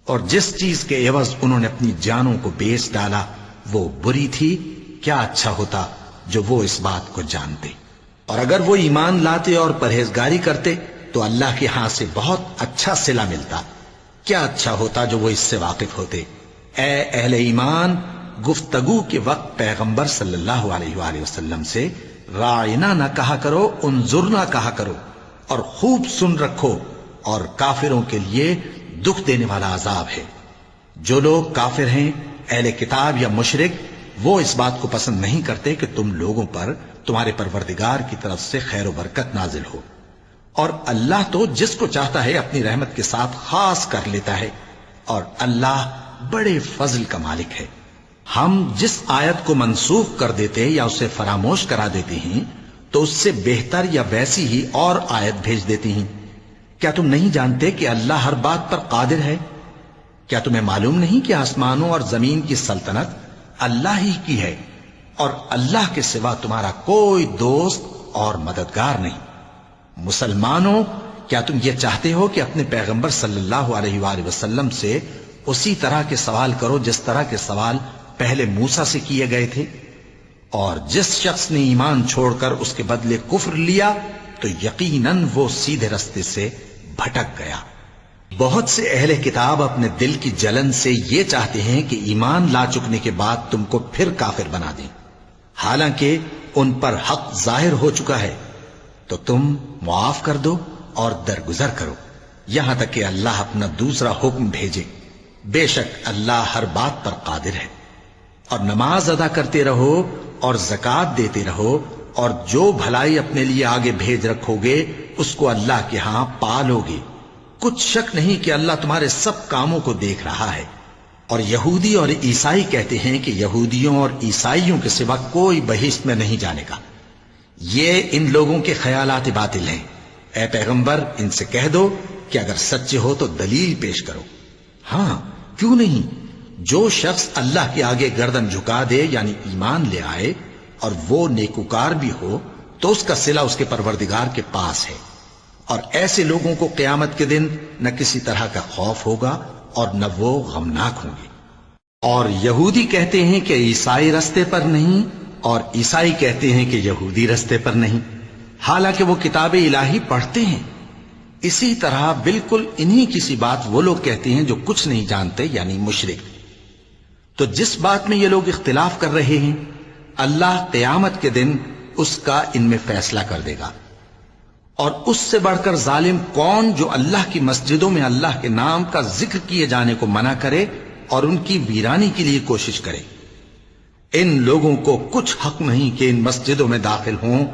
[SPEAKER 2] اور جس چیز کے عوض انہوں نے اپنی جانوں کو بیچ ڈالا وہ بری تھی۔ کیا اچھا ہوتا جو وہ اس بات کو جانتے، اور اگر وہ ایمان لاتے اور پرہیزگاری کرتے تو اللہ کے ہاں سے بہت اچھا صلہ ملتا۔ کیا اچھا ہوتا جو وہ اس سے واقف ہوتے۔ اے اہل ایمان، گفتگو کے وقت پیغمبر صلی اللہ علیہ وآلہ وسلم سے راعنا نہ کہا کرو، انظرنا کہا کرو، اور خوب سن رکھو، اور کافروں کے لیے دکھ دینے والا عذاب ہے۔ جو لوگ کافر ہیں، اہل کتاب یا مشرک، وہ اس بات کو پسند نہیں کرتے کہ تم لوگوں پر تمہارے پروردگار کی طرف سے خیر و برکت نازل ہو، اور اللہ تو جس کو چاہتا ہے اپنی رحمت کے ساتھ خاص کر لیتا ہے، اور اللہ بڑے فضل کا مالک ہے۔ ہم جس آیت کو منسوخ کر دیتے یا اسے فراموش کرا دیتے ہیں تو اس سے بہتر یا ویسی ہی اور آیت بھیج دیتی ہیں۔ کیا تم نہیں جانتے کہ اللہ ہر بات پر قادر ہے؟ کیا تمہیں معلوم نہیں کہ آسمانوں اور زمین کی سلطنت اللہ ہی کی ہے، اور اللہ کے سوا تمہارا کوئی دوست اور مددگار نہیں؟ مسلمانوں، کیا تم یہ چاہتے ہو کہ اپنے پیغمبر صلی اللہ علیہ وآلہ وسلم سے اسی طرح کے سوال کرو جس طرح کے سوال پہلے موسیٰ سے کیے گئے تھے؟ اور جس شخص نے ایمان چھوڑ کر اس کے بدلے کفر لیا تو یقیناً وہ سیدھے رستے سے بھٹک گیا۔ بہت سے اہل کتاب اپنے دل کی جلن سے یہ چاہتے ہیں کہ ایمان لا چکنے کے بعد تم کو پھر کافر بنا دیں، حالانکہ ان پر حق ظاہر ہو چکا ہے، تو تم معاف کر دو اور درگزر کرو یہاں تک کہ اللہ اپنا دوسرا حکم بھیجے۔ بے شک اللہ ہر بات پر قادر ہے۔ اور نماز ادا کرتے رہو اور زکوٰۃ دیتے رہو، اور جو بھلائی اپنے لیے آگے بھیج رکھو گے اس کو اللہ کے ہاں پالو گے۔ کچھ شک نہیں کہ اللہ تمہارے سب کاموں کو دیکھ رہا ہے۔ اور یہودی اور عیسائی کہتے ہیں کہ یہودیوں اور عیسائیوں کے سوا کوئی بہشت میں نہیں جانے گا۔ یہ ان لوگوں کے خیالات باطل ہیں۔ اے پیغمبر، ان سے کہہ دو کہ اگر سچے ہو تو دلیل پیش کرو۔ ہاں، کیوں نہیں؟ جو شخص اللہ کے آگے گردن جھکا دے یعنی ایمان لے آئے اور وہ نیکوکار بھی ہو تو اس کا صلہ اس کے پروردگار کے پاس ہے، اور ایسے لوگوں کو قیامت کے دن نہ کسی طرح کا خوف ہوگا اور نہ وہ غمناک ہوں گے۔ اور یہودی کہتے ہیں کہ عیسائی رستے پر نہیں، اور عیسائی کہتے ہیں کہ یہودی رستے پر نہیں، حالانکہ وہ کتاب الہی پڑھتے ہیں۔ اسی طرح بالکل انہی کسی بات وہ لوگ کہتے ہیں جو کچھ نہیں جانتے یعنی مشرک۔ تو جس بات میں یہ لوگ اختلاف کر رہے ہیں اللہ قیامت کے دن اس کا ان میں فیصلہ کر دے گا۔ اور اس سے بڑھ کر ظالم کون جو اللہ کی مسجدوں میں اللہ کے نام کا ذکر کیے جانے کو منع کرے اور ان کی ویرانی کے لیے کوشش کرے۔ ان لوگوں کو کچھ حق نہیں کہ ان مسجدوں میں داخل ہوں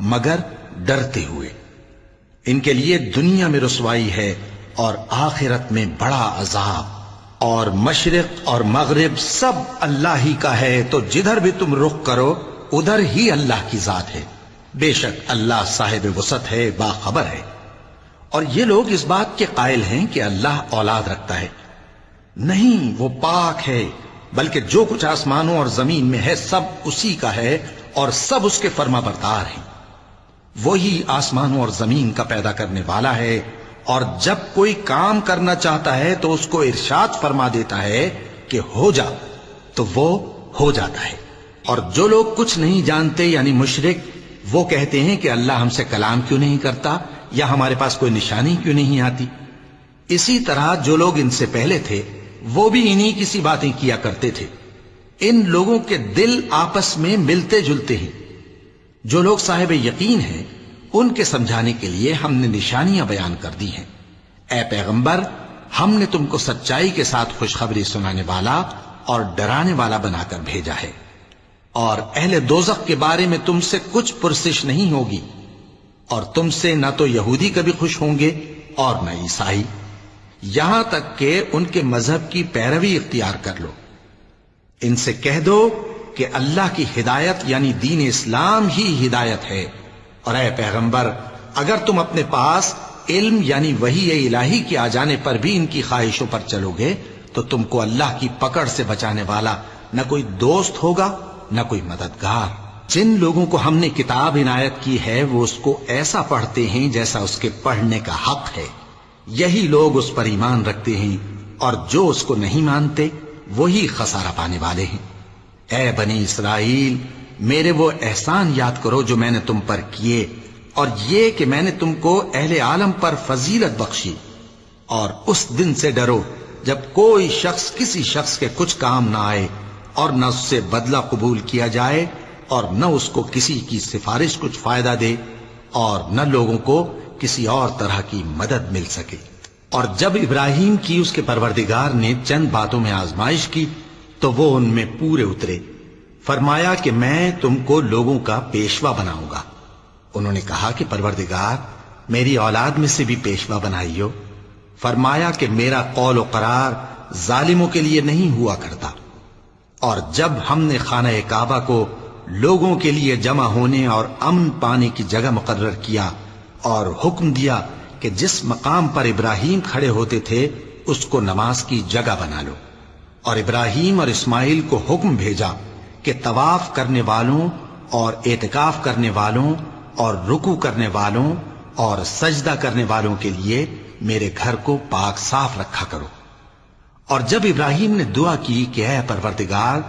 [SPEAKER 2] مگر ڈرتے ہوئے۔ ان کے لیے دنیا میں رسوائی ہے اور آخرت میں بڑا عذاب۔ اور مشرق اور مغرب سب اللہ ہی کا ہے، تو جدھر بھی تم رخ کرو ادھر ہی اللہ کی ذات ہے۔ بے شک اللہ صاحب وسعت ہے، باخبر ہے۔ اور یہ لوگ اس بات کے قائل ہیں کہ اللہ اولاد رکھتا ہے۔ نہیں، وہ پاک ہے، بلکہ جو کچھ آسمانوں اور زمین میں ہے سب اسی کا ہے، اور سب اس کے فرما بردار ہیں۔ وہی آسمانوں اور زمین کا پیدا کرنے والا ہے، اور جب کوئی کام کرنا چاہتا ہے تو اس کو ارشاد فرما دیتا ہے کہ ہو جا، تو وہ ہو جاتا ہے۔ اور جو لوگ کچھ نہیں جانتے یعنی مشرک، وہ کہتے ہیں کہ اللہ ہم سے کلام کیوں نہیں کرتا، یا ہمارے پاس کوئی نشانی کیوں نہیں آتی۔ اسی طرح جو لوگ ان سے پہلے تھے وہ بھی انہی کسی باتیں کیا کرتے تھے۔ ان لوگوں کے دل آپس میں ملتے جلتے ہیں۔ جو لوگ صاحب یقین ہیں ان کے سمجھانے کے لیے ہم نے نشانیاں بیان کر دی ہیں۔ اے پیغمبر، ہم نے تم کو سچائی کے ساتھ خوشخبری سنانے والا اور ڈرانے والا بنا کر بھیجا ہے، اور اہل دوزخ کے بارے میں تم سے کچھ پرسش نہیں ہوگی، اور تم سے نہ تو یہودی کبھی خوش ہوں گے اور نہ عیسائی، یہاں تک کہ ان کے مذہب کی پیروی اختیار کر لو۔ ان سے کہہ دو کہ اللہ کی ہدایت یعنی دین اسلام ہی ہدایت ہے، اور اے پیغمبر اگر تم اپنے پاس علم یعنی وحی الہی کے آ جانے پر بھی ان کی خواہشوں پر چلو گے تو تم کو اللہ کی پکڑ سے بچانے والا نہ کوئی دوست ہوگا نہ کوئی مددگار۔ جن لوگوں کو ہم نے کتاب عنایت کی ہے وہ اس کو ایسا پڑھتے ہیں جیسا اس کے پڑھنے کا حق ہے، یہی لوگ اس پر ایمان رکھتے ہیں، اور جو اس کو نہیں مانتے وہی خسارہ پانے والے ہیں۔ اے بنی اسرائیل، میرے وہ احسان یاد کرو جو میں نے تم پر کیے، اور یہ کہ میں نے تم کو اہل عالم پر فضیلت بخشی، اور اس دن سے ڈرو جب کوئی شخص کسی شخص کے کچھ کام نہ آئے، اور نہ اس سے بدلہ قبول کیا جائے، اور نہ اس کو کسی کی سفارش کچھ فائدہ دے، اور نہ لوگوں کو کسی اور طرح کی مدد مل سکے۔ اور جب ابراہیم کی اس کے پروردگار نے چند باتوں میں آزمائش کی تو وہ ان میں پورے اترے۔ فرمایا کہ میں تم کو لوگوں کا پیشوا بناؤں گا۔ انہوں نے کہا کہ پروردگار میری اولاد میں سے بھی پیشوا بنائیو۔ فرمایا کہ میرا قول و قرار ظالموں کے لیے نہیں ہوا کرتا۔ اور جب ہم نے خانہ کعبہ کو لوگوں کے لیے جمع ہونے اور امن پانے کی جگہ مقرر کیا اور حکم دیا کہ جس مقام پر ابراہیم کھڑے ہوتے تھے اس کو نماز کی جگہ بنا لو، اور ابراہیم اور اسماعیل کو حکم بھیجا کہ طواف کرنے والوں اور اعتکاف کرنے والوں اور رکوع کرنے والوں اور سجدہ کرنے والوں کے لیے میرے گھر کو پاک صاف رکھا کرو۔ اور جب ابراہیم نے دعا کی کہ اے پروردگار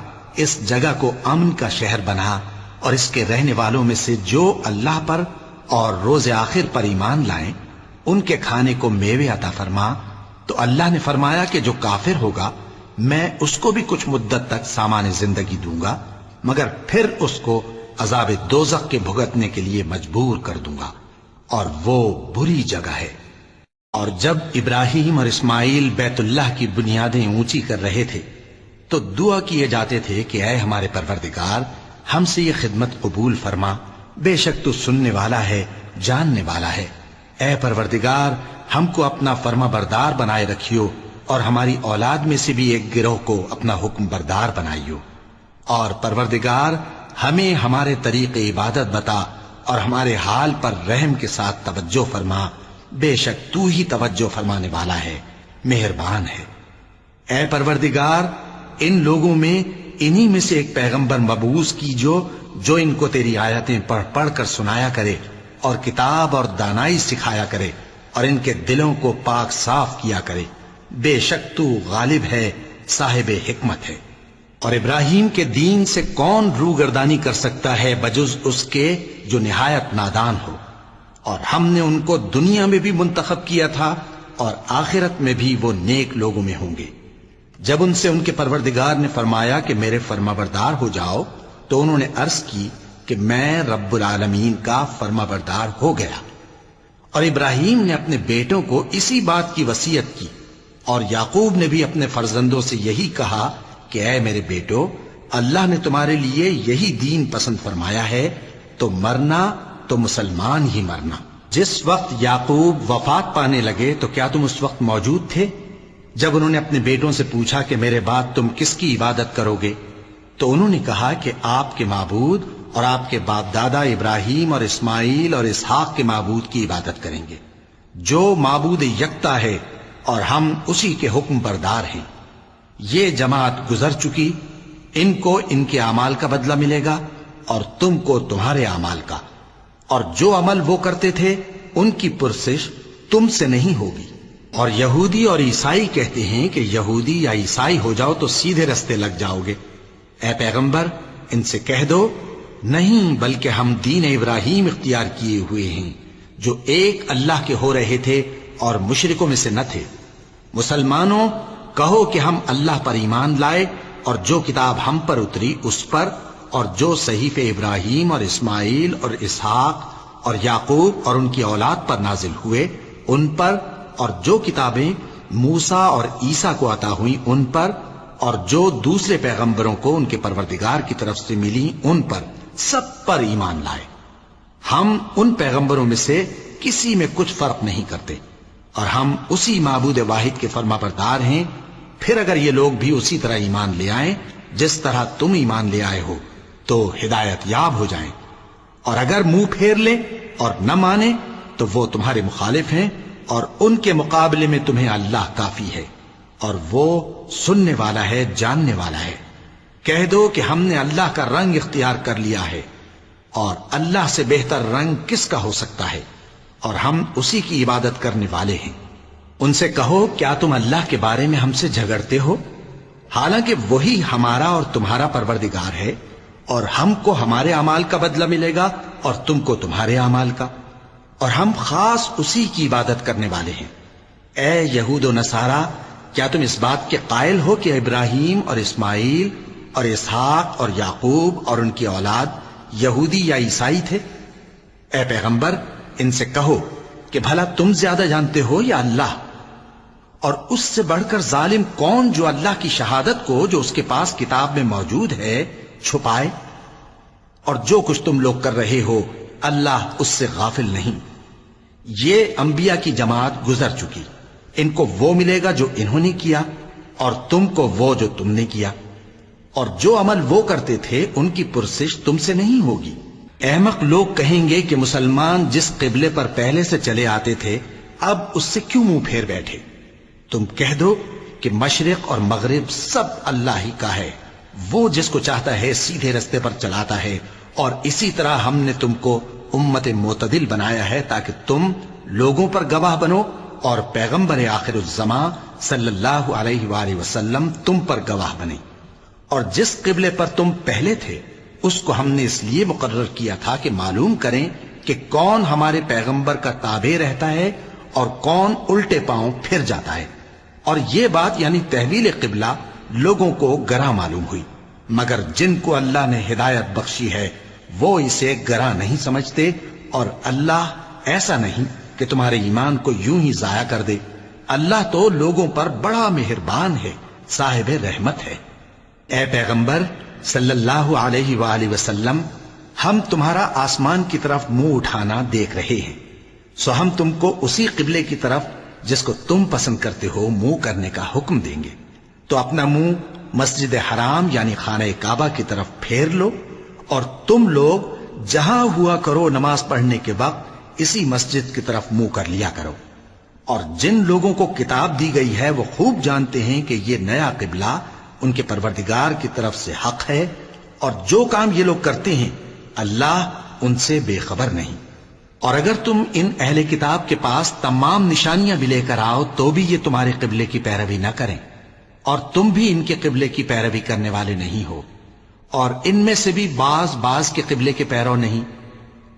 [SPEAKER 2] اس جگہ کو امن کا شہر بنا، اور اس کے رہنے والوں میں سے جو اللہ پر اور روز آخر پر ایمان لائیں ان کے کھانے کو میوے عطا فرما، تو اللہ نے فرمایا کہ جو کافر ہوگا میں اس کو بھی کچھ مدت تک سامان زندگی دوں گا، مگر پھر اس کو عذاب دوزخ کے بھگتنے کے لیے مجبور کر دوں گا، اور وہ بری جگہ ہے۔ اور جب ابراہیم اور اسماعیل بیت اللہ کی بنیادیں اونچی کر رہے تھے تو دعا کیے جاتے تھے کہ اے ہمارے پروردگار ہم سے یہ خدمت قبول فرما، بے شک تو سننے والا ہے، جاننے والا ہے۔ اے پروردگار ہم کو اپنا فرما بردار بنائے رکھیو، اور ہماری اولاد میں سے بھی ایک گروہ کو اپنا حکم بردار بنائیو، اور پروردگار ہمیں ہمارے طریق عبادت بتا اور ہمارے حال پر رحم کے ساتھ توجہ فرما، بے شک تو ہی توجہ فرمانے والا ہے، مہربان ہے۔ اے پروردگار ان لوگوں میں انہی میں سے ایک پیغمبر مبعوث کی جو ان کو تیری آیتیں پڑھ پڑھ کر سنایا کرے اور کتاب اور دانائی سکھایا کرے اور ان کے دلوں کو پاک صاف کیا کرے، بے شک تو غالب ہے، صاحب حکمت ہے۔ اور ابراہیم کے دین سے کون روگردانی کر سکتا ہے بجز اس کے جو نہایت نادان ہو، اور ہم نے ان کو دنیا میں بھی منتخب کیا تھا اور آخرت میں بھی وہ نیک لوگوں میں ہوں گے۔ جب ان سے ان کے پروردگار نے فرمایا کہ میرے فرما بردار ہو جاؤ تو انہوں نے عرض کی کہ میں رب العالمین کا فرما بردار ہو گیا۔ اور ابراہیم نے اپنے بیٹوں کو اسی بات کی وصیت کی، اور یعقوب نے بھی اپنے فرزندوں سے یہی کہا کہ اے میرے بیٹو، اللہ نے تمہارے لیے یہی دین پسند فرمایا ہے، تو مرنا تو مسلمان ہی مرنا۔ جس وقت یعقوب وفات پانے لگے تو کیا تم اس وقت موجود تھے جب انہوں نے اپنے بیٹوں سے پوچھا کہ میرے بعد تم کس کی عبادت کرو گے؟ تو انہوں نے کہا کہ آپ کے معبود اور آپ کے باپ دادا ابراہیم اور اسماعیل اور اسحاق کے معبود کی عبادت کریں گے، جو معبود یکتا ہے اور ہم اسی کے حکم بردار ہیں۔ یہ جماعت گزر چکی، ان کو ان کے اعمال کا بدلہ ملے گا اور تم کو تمہارے اعمال کا، اور جو عمل وہ کرتے تھے ان کی پرسش تم سے نہیں ہوگی۔ اور یہودی اور عیسائی کہتے ہیں کہ یہودی یا عیسائی ہو جاؤ تو سیدھے رستے لگ جاؤ گے۔ اے پیغمبر ان سے کہہ دو نہیں، بلکہ ہم دین ابراہیم اختیار کیے ہوئے ہیں جو ایک اللہ کے ہو رہے تھے اور مشرکوں میں سے نہ تھے۔ مسلمانوں کہو کہ ہم اللہ پر ایمان لائے اور جو کتاب ہم پر اتری اس پر، اور جو صحیفے ابراہیم اور اسماعیل اور اسحاق اور یعقوب اور ان کی اولاد پر نازل ہوئے ان پر، اور جو کتابیں موسیٰ اور عیسیٰ کو عطا ہوئیں ان پر، اور جو دوسرے پیغمبروں کو ان کے پروردگار کی طرف سے ملی ان پر، سب پر ایمان لائے۔ ہم ان پیغمبروں میں سے کسی میں کچھ فرق نہیں کرتے، اور ہم اسی معبود واحد کے فرما بردار ہیں۔ پھر اگر یہ لوگ بھی اسی طرح ایمان لے آئیں جس طرح تم ایمان لے آئے ہو تو ہدایت یاب ہو جائیں، اور اگر منہ پھیر لیں اور نہ مانیں تو وہ تمہارے مخالف ہیں، اور ان کے مقابلے میں تمہیں اللہ کافی ہے، اور وہ سننے والا ہے، جاننے والا ہے۔ کہہ دو کہ ہم نے اللہ کا رنگ اختیار کر لیا ہے، اور اللہ سے بہتر رنگ کس کا ہو سکتا ہے، اور ہم اسی کی عبادت کرنے والے ہیں۔ ان سے کہو کیا تم اللہ کے بارے میں ہم سے جھگڑتے ہو، حالانکہ وہی ہمارا اور تمہارا پروردگار ہے، اور ہم کو ہمارے اعمال کا بدلہ ملے گا اور تم کو تمہارے اعمال کا، اور ہم خاص اسی کی عبادت کرنے والے ہیں۔ اے یہود و نصارا، کیا تم اس بات کے قائل ہو کہ ابراہیم اور اسماعیل اور اسحاق اور یعقوب اور ان کی اولاد یہودی یا عیسائی تھے؟ اے پیغمبر ان سے کہو کہ بھلا تم زیادہ جانتے ہو یا اللہ؟ اور اس سے بڑھ کر ظالم کون جو اللہ کی شہادت کو جو اس کے پاس کتاب میں موجود ہے چھپائے؟ اور جو کچھ تم لوگ کر رہے ہو اللہ اس سے غافل نہیں۔ یہ انبیاء کی جماعت گزر چکی، ان کو وہ ملے گا جو انہوں نے کیا، اور تم کو وہ جو تم نے کیا، اور جو عمل وہ کرتے تھے ان کی پرسش تم سے نہیں ہوگی۔ احمق لوگ کہیں گے کہ مسلمان جس قبلے پر پہلے سے چلے آتے تھے اب اس سے کیوں منہ پھیر بیٹھے؟ تم کہہ دو کہ مشرق اور مغرب سب اللہ ہی کا ہے، وہ جس کو چاہتا ہے سیدھے رستے پر چلاتا ہے، اور اسی طرح ہم نے تم کو امت معتدل بنایا ہے تاکہ تم لوگوں پر گواہ بنو، اور پیغمبر آخر الزمان صلی اللہ علیہ وآلہ وسلم تم پر گواہ بنے۔ اور جس قبلے پر تم پہلے تھے اس کو ہم نے اس لیے مقرر کیا تھا کہ معلوم کریں کہ کون ہمارے پیغمبر کا تابع رہتا ہے اور کون الٹے پاؤں پھر جاتا ہے۔ اور یہ بات یعنی تحویل قبلہ لوگوں کو گراں معلوم ہوئی، مگر جن کو اللہ نے ہدایت بخشی ہے وہ اسے گراں نہیں سمجھتے، اور اللہ ایسا نہیں کہ تمہارے ایمان کو یوں ہی ضائع کر دے۔ اللہ تو لوگوں پر بڑا مہربان ہے، صاحب رحمت ہے۔ اے پیغمبر صلی اللہ علیہ وآلہ وسلم، ہم تمہارا آسمان کی طرف منہ اٹھانا دیکھ رہے ہیں، سو ہم تم کو اسی قبلے کی طرف جس کو تم پسند کرتے ہو منہ کرنے کا حکم دیں گے۔ تو اپنا منہ مسجد حرام یعنی خانہ کعبہ کی طرف پھیر لو، اور تم لوگ جہاں ہوا کرو نماز پڑھنے کے وقت اسی مسجد کی طرف منہ کر لیا کرو۔ اور جن لوگوں کو کتاب دی گئی ہے وہ خوب جانتے ہیں کہ یہ نیا قبلہ ان کے پروردگار کی طرف سے حق ہے، اور جو کام یہ لوگ کرتے ہیں اللہ ان سے بے خبر نہیں۔ اور اگر تم ان اہل کتاب کے پاس تمام نشانیاں بھی لے کر آؤ تو بھی یہ تمہارے قبلے کی پیروی نہ کریں، اور تم بھی ان کے قبلے کی پیروی کرنے والے نہیں ہو، اور ان میں سے بھی بعض کے قبلے کے پیرو نہیں۔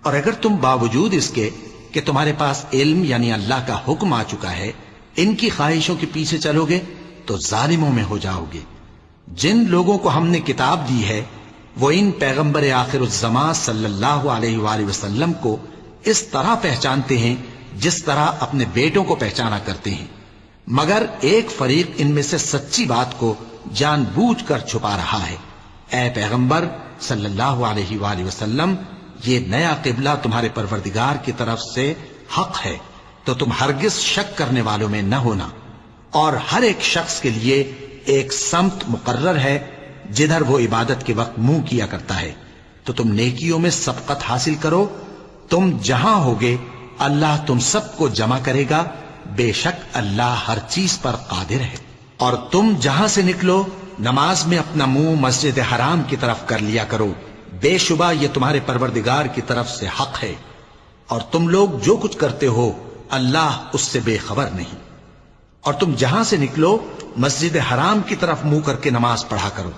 [SPEAKER 2] اور اگر تم باوجود اس کے کہ تمہارے پاس علم یعنی اللہ کا حکم آ چکا ہے ان کی خواہشوں کے پیچھے چلو گے تو ظالموں میں ہو جاؤ گے۔ جن لوگوں کو ہم نے کتاب دی ہے وہ ان پیغمبر آخر الزمان صلی اللہ علیہ وآلہ وسلم کو اس طرح پہچانتے ہیں جس طرح اپنے بیٹوں کو پہچانا کرتے ہیں، مگر ایک فریق ان میں سے سچی بات کو جان بوجھ کر چھپا رہا ہے۔ اے پیغمبر صلی اللہ علیہ وآلہ وسلم، یہ نیا قبلہ تمہارے پروردگار کی طرف سے حق ہے، تو تم ہرگز شک کرنے والوں میں نہ ہونا، اور ہر ایک شخص کے لیے ایک سمت مقرر ہے جدھر وہ عبادت کے وقت منہ کیا کرتا ہے، تو تم نیکیوں میں سبقت حاصل کرو۔ تم جہاں ہوگے اللہ تم سب کو جمع کرے گا، بے شک اللہ ہر چیز پر قادر ہے۔ اور تم جہاں سے نکلو نماز میں اپنا منہ مسجد حرام کی طرف کر لیا کرو، بے شبہ یہ تمہارے پروردگار کی طرف سے حق ہے، اور تم لوگ جو کچھ کرتے ہو اللہ اس سے بے خبر نہیں۔ اور تم جہاں سے نکلو مسجد حرام کی طرف منہ کر کے نماز پڑھا کرو،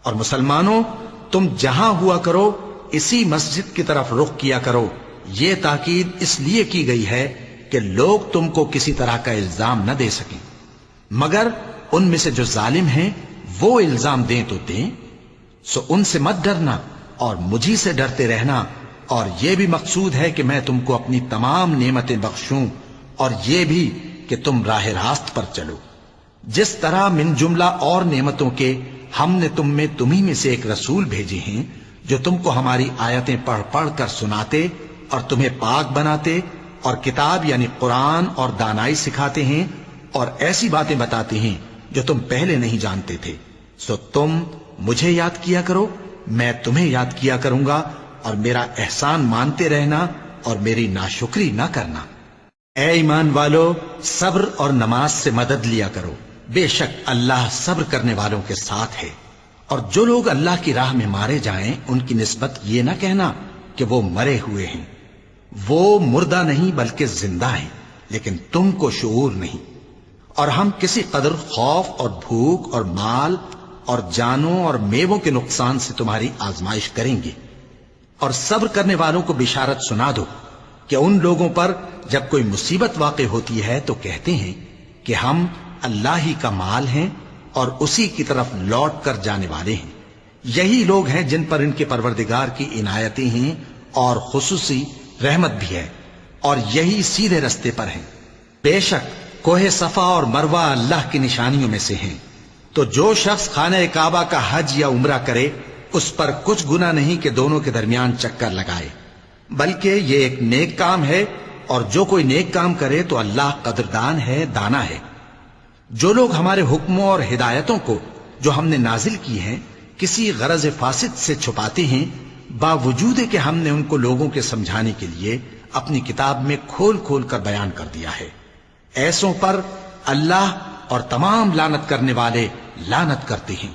[SPEAKER 2] اور مسلمانوں تم جہاں ہوا کرو اسی مسجد کی طرف رخ کیا کرو۔ یہ تاکید اس لیے کی گئی ہے کہ لوگ تم کو کسی طرح کا الزام نہ دے سکیں، مگر ان میں سے جو ظالم ہیں وہ الزام دیں تو دیں، سو ان سے مت ڈرنا اور مجھی سے ڈرتے رہنا، اور یہ بھی مقصود ہے کہ میں تم کو اپنی تمام نعمتیں بخشوں، اور یہ بھی کہ تم راہ راست پر چلو۔ جس طرح من جملہ اور نعمتوں کے ہم نے تم میں تمہیں میں سے ایک رسول بھیجے ہیں جو تم کو ہماری آیتیں پڑھ پڑھ کر سناتے اور تمہیں پاک بناتے، اور کتاب یعنی قرآن اور دانائی سکھاتے ہیں، اور ایسی باتیں بتاتے ہیں جو تم پہلے نہیں جانتے تھے۔ سو تم مجھے یاد کیا کرو، میں تمہیں یاد کیا کروں گا، اور میرا احسان مانتے رہنا اور میری ناشکری نہ کرنا۔ اے ایمان والو، صبر اور نماز سے مدد لیا کرو، بے شک اللہ صبر کرنے والوں کے ساتھ ہے۔ اور جو لوگ اللہ کی راہ میں مارے جائیں ان کی نسبت یہ نہ کہنا کہ وہ مرے ہوئے ہیں، وہ مردہ نہیں بلکہ زندہ ہیں، لیکن تم کو شعور نہیں۔ اور ہم کسی قدر خوف اور بھوک اور مال اور جانوں اور میووں کے نقصان سے تمہاری آزمائش کریں گے، اور صبر کرنے والوں کو بشارت سنا دو کہ ان لوگوں پر جب کوئی مصیبت واقع ہوتی ہے تو کہتے ہیں کہ ہم اللہ ہی کا مال ہیں اور اسی کی طرف لوٹ کر جانے والے ہیں۔ یہی لوگ ہیں جن پر ان کے پروردگار کی عنایتیں ہیں اور خصوصی رحمت بھی ہے، اور یہی سیدھے رستے پر ہیں۔ بے شک کوہ صفا اور مروہ اللہ کی نشانیوں میں سے ہیں، تو جو شخص خانہ کعبہ کا حج یا عمرہ کرے اس پر کچھ گناہ نہیں کہ دونوں کے درمیان چکر لگائے، بلکہ یہ ایک نیک کام ہے، اور جو کوئی نیک کام کرے تو اللہ قدردان ہے، دانا ہے۔ جو لوگ ہمارے حکموں اور ہدایتوں کو جو ہم نے نازل کی ہیں کسی غرض فاسد سے چھپاتے ہیں، باوجود کہ ہم نے ان کو لوگوں کے سمجھانے کے لیے اپنی کتاب میں کھول کھول کر بیان کر دیا ہے، ایسوں پر اللہ اور تمام لعنت کرنے والے لعنت کرتے ہیں۔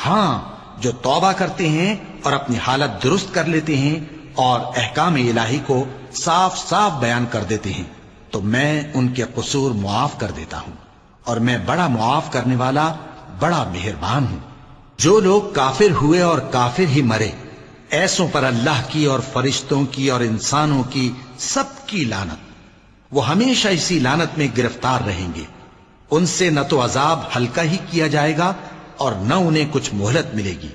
[SPEAKER 2] ہاں، جو توبہ کرتے ہیں اور اپنی حالت درست کر لیتے ہیں اور احکام الہی کو صاف صاف بیان کر دیتے ہیں تو میں ان کے قصور معاف کر دیتا ہوں، اور میں بڑا معاف کرنے والا، بڑا مہربان ہوں۔ جو لوگ کافر ہوئے اور کافر ہی مرے، ایسوں پر اللہ کی اور فرشتوں کی اور انسانوں کی سب کی لعنت، وہ ہمیشہ اسی لعنت میں گرفتار رہیں گے۔ ان سے نہ تو عذاب ہلکا ہی کیا جائے گا اور نہ انہیں کچھ مہلت ملے گی۔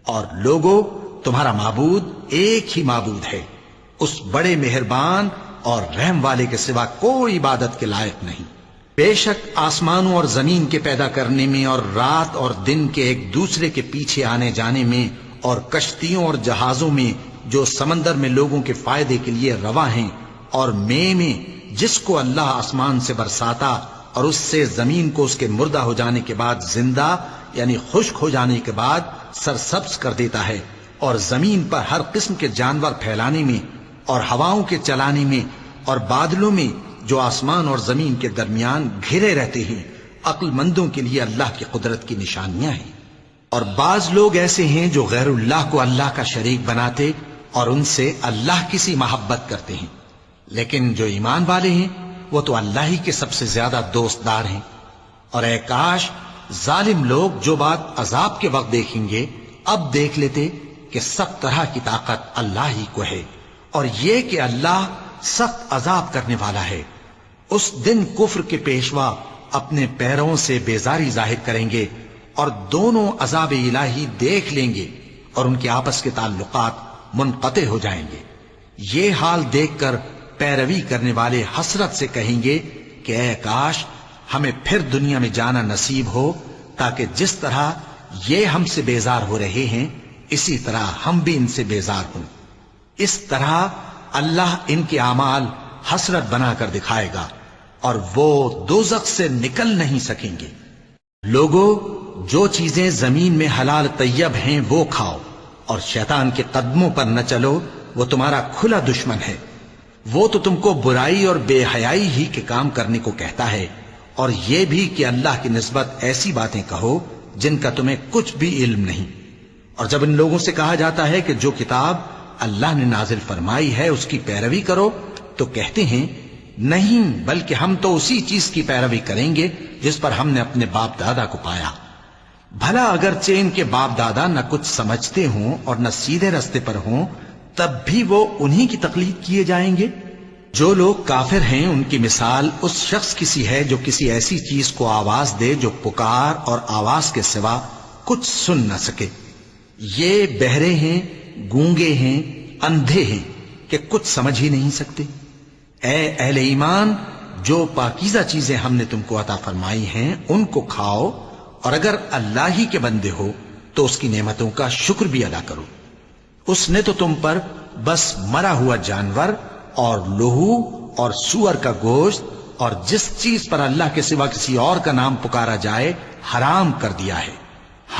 [SPEAKER 2] اور لوگوں، تمہارا معبود ایک ہی معبود ہے، اس بڑے مہربان اور رحم والے کے سوا کوئی عبادت کے لائق نہیں۔ بے شک آسمانوں اور زمین کے پیدا کرنے میں اور رات اور دن کے ایک دوسرے کے پیچھے آنے جانے میں اور کشتیوں اور جہازوں میں جو سمندر میں لوگوں کے فائدے کے لیے رواں ہیں، اور میں جس کو اللہ آسمان سے برساتا اور اس سے زمین کو اس کے مردہ ہو جانے کے بعد زندہ یعنی خشک ہو جانے کے بعد سرسبز کر دیتا ہے، اور زمین پر ہر قسم کے جانور پھیلانے میں اور ہواؤں کے چلانے میں اور بادلوں میں جو آسمان اور زمین کے درمیان گھرے رہتے ہیں، عقل مندوں کے لیے اللہ کی قدرت کی نشانیاں ہیں۔ اور بعض لوگ ایسے ہیں جو غیر اللہ کو اللہ کا شریک بناتے اور ان سے اللہ کی سی محبت کرتے ہیں، لیکن جو ایمان والے ہیں وہ تو اللہ ہی کے سب سے زیادہ دوست دار ہیں۔ اور اے کاش ظالم لوگ جو بات عذاب کے وقت دیکھیں گے اب دیکھ لیتے کہ سب طرح کی طاقت اللہ ہی کو ہے، اور یہ کہ اللہ سخت عذاب کرنے والا ہے۔ اس دن کفر کے پیشوا اپنے پیروں سے بیزاری ظاہر کریں گے اور دونوں عذاب الہی دیکھ لیں گے اور ان کے آپس کے تعلقات منقطع ہو جائیں گے۔ یہ حال دیکھ کر پیروی کرنے والے حسرت سے کہیں گے کہ اے کاش ہمیں پھر دنیا میں جانا نصیب ہو، تاکہ جس طرح یہ ہم سے بیزار ہو رہے ہیں اسی طرح ہم بھی ان سے بیزار ہوں۔ اس طرح اللہ ان کے اعمال حسرت بنا کر دکھائے گا اور وہ دوزخ سے نکل نہیں سکیں گے۔ لوگوں، جو چیزیں زمین میں حلال طیب ہیں وہ کھاؤ، اور شیطان کے قدموں پر نہ چلو، وہ تمہارا کھلا دشمن ہے۔ وہ تو تم کو برائی اور بے حیائی ہی کے کام کرنے کو کہتا ہے، اور یہ بھی کہ اللہ کی نسبت ایسی باتیں کہو جن کا تمہیں کچھ بھی علم نہیں۔ اور جب ان لوگوں سے کہا جاتا ہے کہ جو کتاب اللہ نے نازل فرمائی ہے اس کی پیروی کرو، تو کہتے ہیں نہیں، بلکہ ہم تو اسی چیز کی پیروی کریں گے جس پر ہم نے اپنے باپ دادا کو پایا۔ بھلا اگرچہ ان کے باپ دادا نہ کچھ سمجھتے ہوں اور نہ سیدھے رستے پر ہوں، تب بھی وہ انہی کی تقلید کیے جائیں گے۔ جو لوگ کافر ہیں ان کی مثال اس شخص کی سی ہے جو کسی ایسی چیز کو آواز دے جو پکار اور آواز کے سوا کچھ سن نہ سکے۔ یہ بہرے ہیں، گونگے ہیں، اندھے ہیں کہ کچھ سمجھ ہی نہیں سکتے۔ اے اہل ایمان، جو پاکیزہ چیزیں ہم نے تم کو عطا فرمائی ہیں ان کو کھاؤ، اور اگر اللہ ہی کے بندے ہو تو اس کی نعمتوں کا شکر بھی ادا کرو۔ اس نے تو تم پر بس مرا ہوا جانور اور لہو اور سور کا گوشت اور جس چیز پر اللہ کے سوا کسی اور کا نام پکارا جائے حرام کر دیا ہے۔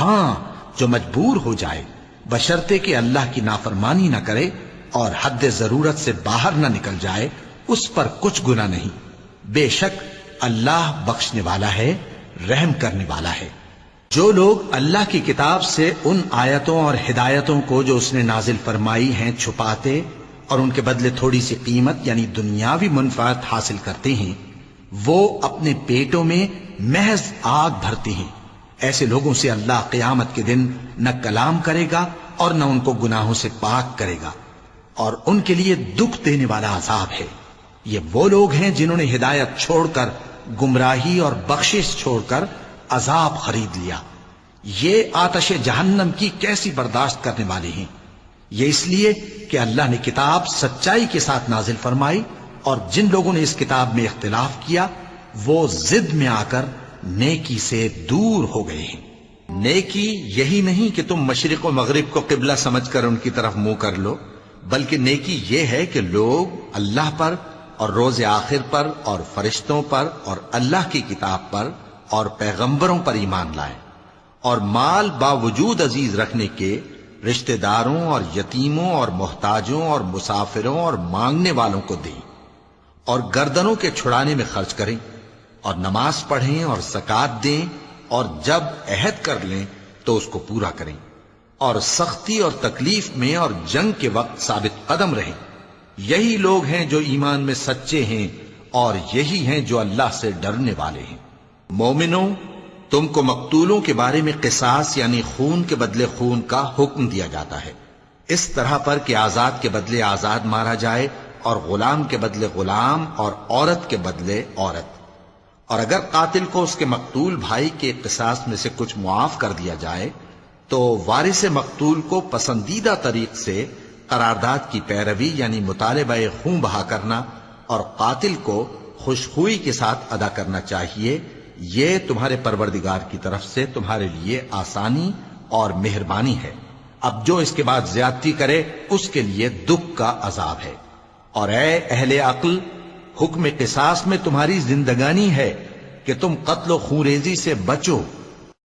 [SPEAKER 2] ہاں، جو مجبور ہو جائے بشرطے کہ اللہ کی نافرمانی نہ کرے اور حد ضرورت سے باہر نہ نکل جائے، اس پر کچھ گناہ نہیں۔ بے شک اللہ بخشنے والا ہے، رحم کرنے والا ہے۔ جو لوگ اللہ کی کتاب سے ان آیتوں اور ہدایتوں کو جو اس نے نازل فرمائی ہیں چھپاتے اور ان کے بدلے تھوڑی سی قیمت یعنی دنیاوی منفعت حاصل کرتے ہیں، وہ اپنے پیٹوں میں محض آگ بھرتے ہیں۔ ایسے لوگوں سے اللہ قیامت کے دن نہ کلام کرے گا اور نہ ان کو گناہوں سے پاک کرے گا، اور ان کے لیے دکھ دینے والا عذاب ہے۔ یہ وہ لوگ ہیں جنہوں نے ہدایت چھوڑ کر گمراہی اور بخشش چھوڑ کر عذاب خرید لیا۔ یہ آتش جہنم کی کیسی برداشت کرنے والے ہیں۔ یہ اس لیے کہ اللہ نے کتاب سچائی کے ساتھ نازل فرمائی، اور جن لوگوں نے اس کتاب میں اختلاف کیا وہ ضد میں آ کر نیکی سے دور ہو گئے ہیں۔ نیکی یہی نہیں کہ تم مشرق و مغرب کو قبلہ سمجھ کر ان کی طرف منہ کر لو، بلکہ نیکی یہ ہے کہ لوگ اللہ پر اور روز آخر پر اور فرشتوں پر اور اللہ کی کتاب پر اور پیغمبروں پر ایمان لائیں، اور مال باوجود عزیز رکھنے کے رشتہ داروں اور یتیموں اور محتاجوں اور مسافروں اور مانگنے والوں کو دیں، اور گردنوں کے چھڑانے میں خرچ کریں، اور نماز پڑھیں اور زکوٰۃ دیں، اور جب عہد کر لیں تو اس کو پورا کریں، اور سختی اور تکلیف میں اور جنگ کے وقت ثابت قدم رہیں۔ یہی لوگ ہیں جو ایمان میں سچے ہیں، اور یہی ہیں جو اللہ سے ڈرنے والے ہیں۔ مومنوں، تم کو مقتولوں کے بارے میں قصاص یعنی خون کے بدلے خون کا حکم دیا جاتا ہے، اس طرح پر کہ آزاد کے بدلے آزاد مارا جائے، اور غلام کے بدلے غلام، اور عورت کے بدلے عورت۔ اور اگر قاتل کو اس کے مقتول بھائی کے قصاص میں سے کچھ معاف کر دیا جائے تو وارث مقتول کو پسندیدہ طریق سے قرارداد کی پیروی یعنی مطالبہ خون بہا کرنا اور قاتل کو خوشخوئی کے ساتھ ادا کرنا چاہیے۔ یہ تمہارے پروردگار کی طرف سے تمہارے لیے آسانی اور مہربانی ہے۔ اب جو اس کے بعد زیادتی کرے اس کے لیے دکھ کا عذاب ہے۔ اور اے اہل عقل، حکم قصاص میں تمہاری زندگانی ہے کہ تم قتل و خونریزی سے بچو۔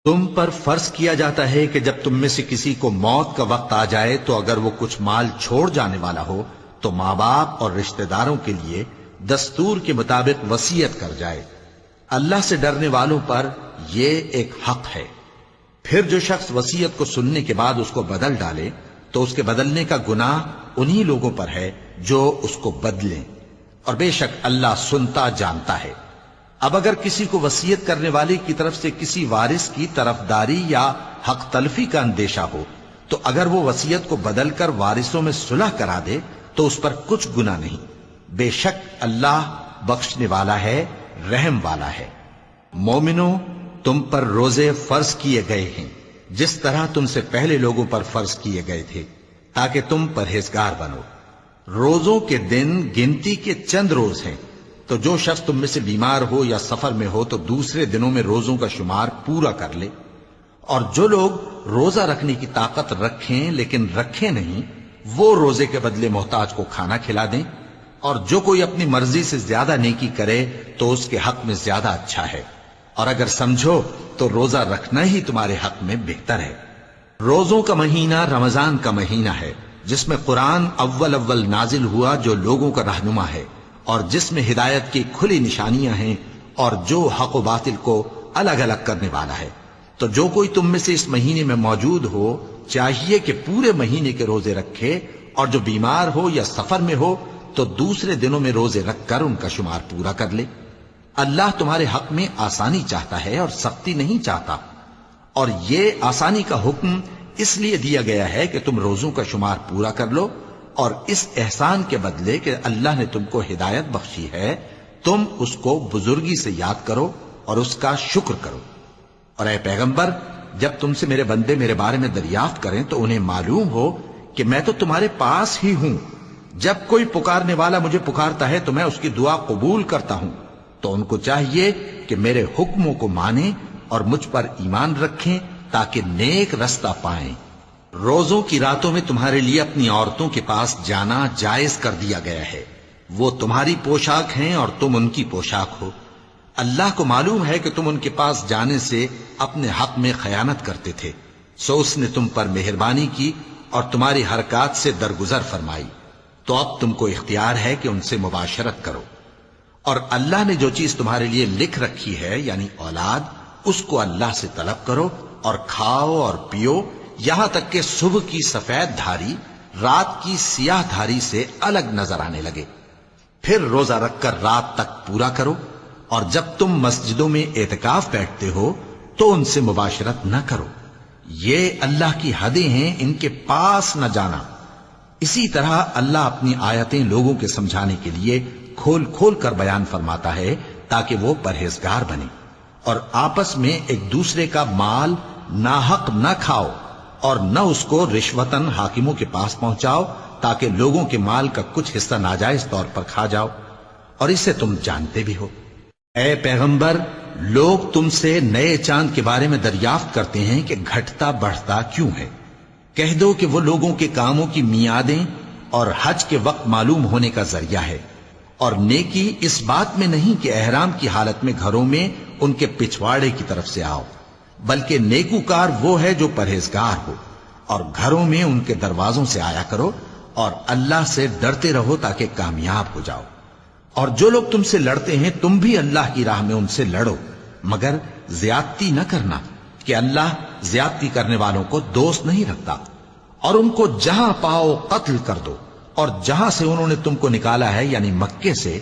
[SPEAKER 2] تم پر فرض کیا جاتا ہے کہ جب تم میں سے کسی کو موت کا وقت آ جائے تو اگر وہ کچھ مال چھوڑ جانے والا ہو تو ماں باپ اور رشتہ داروں کے لیے دستور کے مطابق وصیت کر جائے۔ اللہ سے ڈرنے والوں پر یہ ایک حق ہے۔ پھر جو شخص وصیت کو سننے کے بعد اس کو بدل ڈالے تو اس کے بدلنے کا گناہ انہی لوگوں پر ہے جو اس کو بدلیں، اور بے شک اللہ سنتا جانتا ہے۔ اب اگر کسی کو وصیت کرنے والے کی طرف سے کسی وارث کی طرفداری یا حق تلفی کا اندیشہ ہو تو اگر وہ وصیت کو بدل کر وارثوں میں صلح کرا دے تو اس پر کچھ گناہ نہیں، بے شک اللہ بخشنے والا ہے، رحم والا ہے۔ مومنوں، تم پر روزے فرض کیے گئے ہیں جس طرح تم سے پہلے لوگوں پر فرض کیے گئے تھے تاکہ تم پرہیزگار بنو۔ روزوں کے دن گنتی کے چند روز ہیں، تو جو شخص تم میں سے بیمار ہو یا سفر میں ہو تو دوسرے دنوں میں روزوں کا شمار پورا کر لے۔ اور جو لوگ روزہ رکھنے کی طاقت رکھیں لیکن رکھیں نہیں، وہ روزے کے بدلے محتاج کو کھانا کھلا دیں۔ اور جو کوئی اپنی مرضی سے زیادہ نیکی کرے تو اس کے حق میں زیادہ اچھا ہے، اور اگر سمجھو تو روزہ رکھنا ہی تمہارے حق میں بہتر ہے۔ روزوں کا مہینہ رمضان کا مہینہ ہے جس میں قرآن اول نازل ہوا، جو لوگوں کا رہنما ہے اور جس میں ہدایت کی کھلی نشانیاں ہیں اور جو حق و باطل کو الگ الگ کرنے والا ہے۔ تو جو کوئی تم میں سے اس مہینے میں موجود ہو چاہیے کہ پورے مہینے کے روزے رکھے، اور جو بیمار ہو یا سفر میں ہو تو دوسرے دنوں میں روزے رکھ کر ان کا شمار پورا کر لے۔ اللہ تمہارے حق میں آسانی چاہتا ہے اور سختی نہیں چاہتا، اور یہ آسانی کا حکم اس لیے دیا گیا ہے کہ تم روزوں کا شمار پورا کر لو، اور اس احسان کے بدلے کہ اللہ نے تم کو ہدایت بخشی ہے تم اس کو بزرگی سے یاد کرو اور اس کا شکر کرو۔ اور اے پیغمبر، جب تم سے میرے بندے میرے بارے میں دریافت کریں تو انہیں معلوم ہو کہ میں تو تمہارے پاس ہی ہوں۔ جب کوئی پکارنے والا مجھے پکارتا ہے تو میں اس کی دعا قبول کرتا ہوں۔ تو ان کو چاہیے کہ میرے حکموں کو مانیں اور مجھ پر ایمان رکھیں تاکہ نیک رستہ پائیں۔ روزوں کی راتوں میں تمہارے لیے اپنی عورتوں کے پاس جانا جائز کر دیا گیا ہے، وہ تمہاری پوشاک ہیں اور تم ان کی پوشاک ہو۔ اللہ کو معلوم ہے کہ تم ان کے پاس جانے سے اپنے حق میں خیانت کرتے تھے، سو اس نے تم پر مہربانی کی اور تمہاری حرکات سے درگزر فرمائی، تو اب تم کو اختیار ہے کہ ان سے مباشرت کرو۔ اور اللہ نے جو چیز تمہارے لیے لکھ رکھی ہے یعنی اولاد، اس کو اللہ سے طلب کرو اور کھاؤ اور پیو یہاں تک کہ صبح کی سفید دھاری رات کی سیاہ دھاری سے الگ نظر آنے لگے، پھر روزہ رکھ کر رات تک پورا کرو۔ اور جب تم مسجدوں میں اعتکاف بیٹھتے ہو تو ان سے مباشرت نہ کرو، یہ اللہ کی حدیں ہیں، ان کے پاس نہ جانا۔ اسی طرح اللہ اپنی آیتیں لوگوں کے سمجھانے کے لیے کھول کھول کر بیان فرماتا ہے تاکہ وہ پرہیزگار بنے۔ اور آپس میں ایک دوسرے کا مال ناحق نہ کھاؤ اور نہ اس کو رشوتاً حاکموں کے پاس پہنچاؤ تاکہ لوگوں کے مال کا کچھ حصہ ناجائز طور پر کھا جاؤ، اور اسے تم جانتے بھی ہو۔ اے پیغمبر، لوگ تم سے نئے چاند کے بارے میں دریافت کرتے ہیں کہ گھٹتا بڑھتا کیوں ہے؟ کہہ دو کہ وہ لوگوں کے کاموں کی میعادیں اور حج کے وقت معلوم ہونے کا ذریعہ ہے، اور نیکی اس بات میں نہیں کہ احرام کی حالت میں گھروں میں ان کے پچھواڑے کی طرف سے آؤ، بلکہ نیکوکار وہ ہے جو پرہیزگار ہو، اور گھروں میں ان کے دروازوں سے آیا کرو اور اللہ سے ڈرتے رہو تاکہ کامیاب ہو جاؤ۔ اور جو لوگ تم سے لڑتے ہیں تم بھی اللہ کی راہ میں ان سے لڑو، مگر زیادتی نہ کرنا، کہ اللہ زیادتی کرنے والوں کو دوست نہیں رکھتا۔ اور ان کو جہاں پاؤ قتل کر دو، اور جہاں سے انہوں نے تم کو نکالا ہے یعنی مکے سے،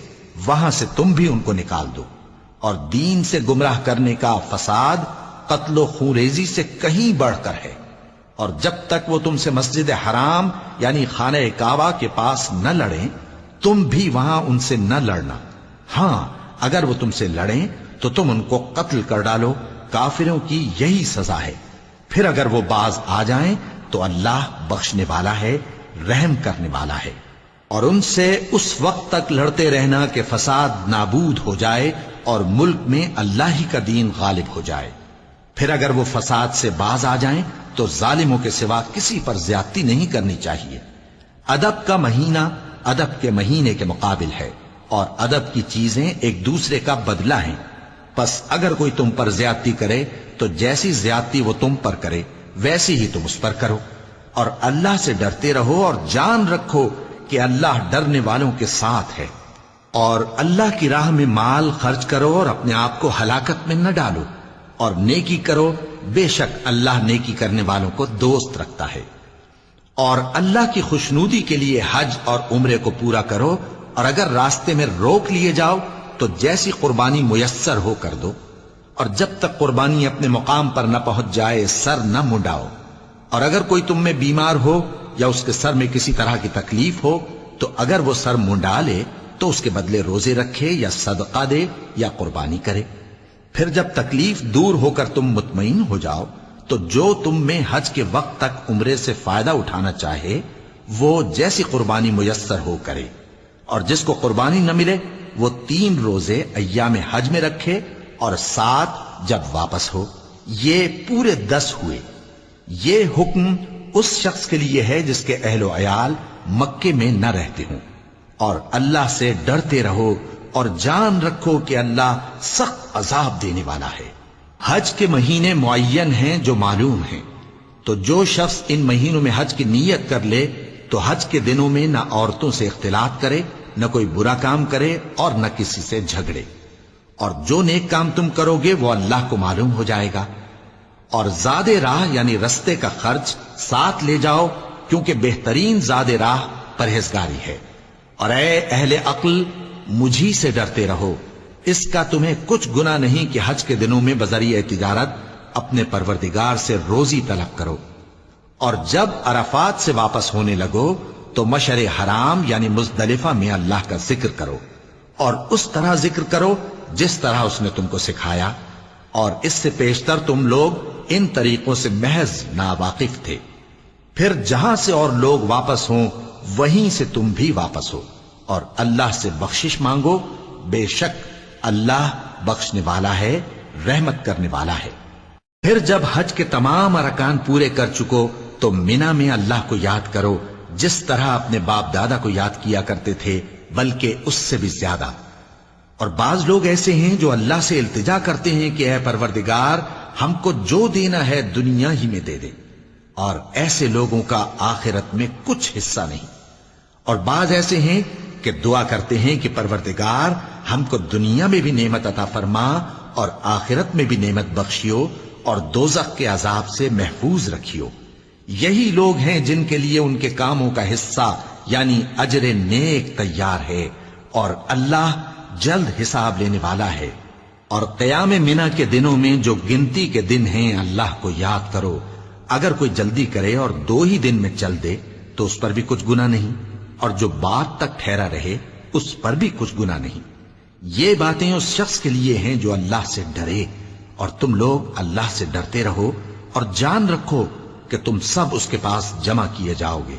[SPEAKER 2] وہاں سے تم بھی ان کو نکال دو۔ اور دین سے گمراہ کرنے کا فساد قتل و خونریزی سے کہیں بڑھ کر ہے۔ اور جب تک وہ تم سے مسجد حرام یعنی خانہ کعبہ کے پاس نہ لڑیں تم بھی وہاں ان سے نہ لڑنا۔ ہاں اگر وہ تم سے لڑیں تو تم ان کو قتل کر ڈالو، کافروں کی یہی سزا ہے۔ پھر اگر وہ باز آ جائیں تو اللہ بخشنے والا ہے، رحم کرنے والا ہے۔ اور ان سے اس وقت تک لڑتے رہنا کہ فساد نابود ہو جائے اور ملک میں اللہ ہی کا دین غالب ہو جائے۔ پھر اگر وہ فساد سے باز آ جائیں تو ظالموں کے سوا کسی پر زیادتی نہیں کرنی چاہیے۔ ادب کا مہینہ ادب کے مہینے کے مقابل ہے، اور ادب کی چیزیں ایک دوسرے کا بدلہ ہیں۔ پس اگر کوئی تم پر زیادتی کرے تو جیسی زیادتی وہ تم پر کرے ویسی ہی تم اس پر کرو، اور اللہ سے ڈرتے رہو اور جان رکھو کہ اللہ ڈرنے والوں کے ساتھ ہے۔ اور اللہ کی راہ میں مال خرچ کرو اور اپنے آپ کو ہلاکت میں نہ ڈالو، اور نیکی کرو، بے شک اللہ نیکی کرنے والوں کو دوست رکھتا ہے۔ اور اللہ کی خوشنودی کے لیے حج اور عمرے کو پورا کرو، اور اگر راستے میں روک لیے جاؤ تو جیسی قربانی میسر ہو کر دو، اور جب تک قربانی اپنے مقام پر نہ پہنچ جائے سر نہ منڈاؤ۔ اور اگر کوئی تم میں بیمار ہو یا اس کے سر میں کسی طرح کی تکلیف ہو تو اگر وہ سر منڈا لے تو اس کے بدلے روزے رکھے یا صدقہ دے یا قربانی کرے۔ پھر جب تکلیف دور ہو کر تم مطمئن ہو جاؤ تو جو تم میں حج کے وقت تک عمرے سے فائدہ اٹھانا چاہے وہ جیسی قربانی میسر ہو کرے، اور جس کو قربانی نہ ملے وہ 3 روزے ایام حج میں رکھے اور 7 جب واپس ہو، یہ پورے 10 ہوئے۔ یہ حکم اس شخص کے لیے ہے جس کے اہل و عیال مکے میں نہ رہتے ہوں۔ اور اللہ سے ڈرتے رہو اور جان رکھو کہ اللہ سخت عذاب دینے والا ہے۔ حج کے مہینے معین ہیں جو معلوم ہیں، تو جو شخص ان مہینوں میں حج کی نیت کر لے تو حج کے دنوں میں نہ عورتوں سے اختلاط کرے، نہ کوئی برا کام کرے اور نہ کسی سے جھگڑے۔ اور جو نیک کام تم کرو گے وہ اللہ کو معلوم ہو جائے گا۔ اور زاد راہ یعنی رستے کا خرچ ساتھ لے جاؤ، کیونکہ بہترین زاد راہ پرہیزگاری ہے۔ اور اے اہل عقل، مجھی سے ڈرتے رہو، اس کا تمہیں کچھ گناہ نہیں کہ حج کے دنوں میں بذریعہ تجارت اپنے پروردگار سے روزی طلب کرو۔ اور جب عرفات سے واپس ہونے لگو تو مشعر حرام یعنی مزدلفہ میں اللہ کا ذکر کرو، اور اس طرح ذکر کرو جس طرح اس نے تم کو سکھایا، اور اس سے پیشتر تم لوگ ان طریقوں سے محض ناواقف تھے۔ پھر جہاں سے اور لوگ واپس ہوں وہیں سے تم بھی واپس ہو، اور اللہ سے بخشش مانگو، بے شک اللہ بخشنے والا ہے، رحمت کرنے والا ہے۔ پھر جب حج کے تمام ارکان پورے کر چکو تو مینا میں اللہ کو یاد کرو جس طرح اپنے باپ دادا کو یاد کیا کرتے تھے، بلکہ اس سے بھی زیادہ۔ اور بعض لوگ ایسے ہیں جو اللہ سے التجا کرتے ہیں کہ اے پروردگار ہم کو جو دینا ہے دنیا ہی میں دے دے، اور ایسے لوگوں کا آخرت میں کچھ حصہ نہیں۔ اور بعض ایسے ہیں کہ دعا کرتے ہیں کہ پروردگار ہم کو دنیا میں بھی نعمت عطا فرما اور آخرت میں بھی نعمت بخشیو اور دوزخ کے عذاب سے محفوظ رکھیو۔ یہی لوگ ہیں جن کے لیے ان کے کاموں کا حصہ یعنی اجر نیک تیار ہے، اور اللہ جلد حساب لینے والا ہے۔ اور قیام منی کے دنوں میں جو گنتی کے دن ہیں اللہ کو یاد کرو، اگر کوئی جلدی کرے اور 2 ہی دن میں چل دے تو اس پر بھی کچھ گناہ نہیں، اور جو بات تک ٹھہرا رہے اس پر بھی کچھ گناہ نہیں۔ یہ باتیں اس شخص کے لیے ہیں جو اللہ سے ڈرے، اور تم لوگ اللہ سے ڈرتے رہو اور جان رکھو کہ تم سب اس کے پاس جمع کیے جاؤ گے۔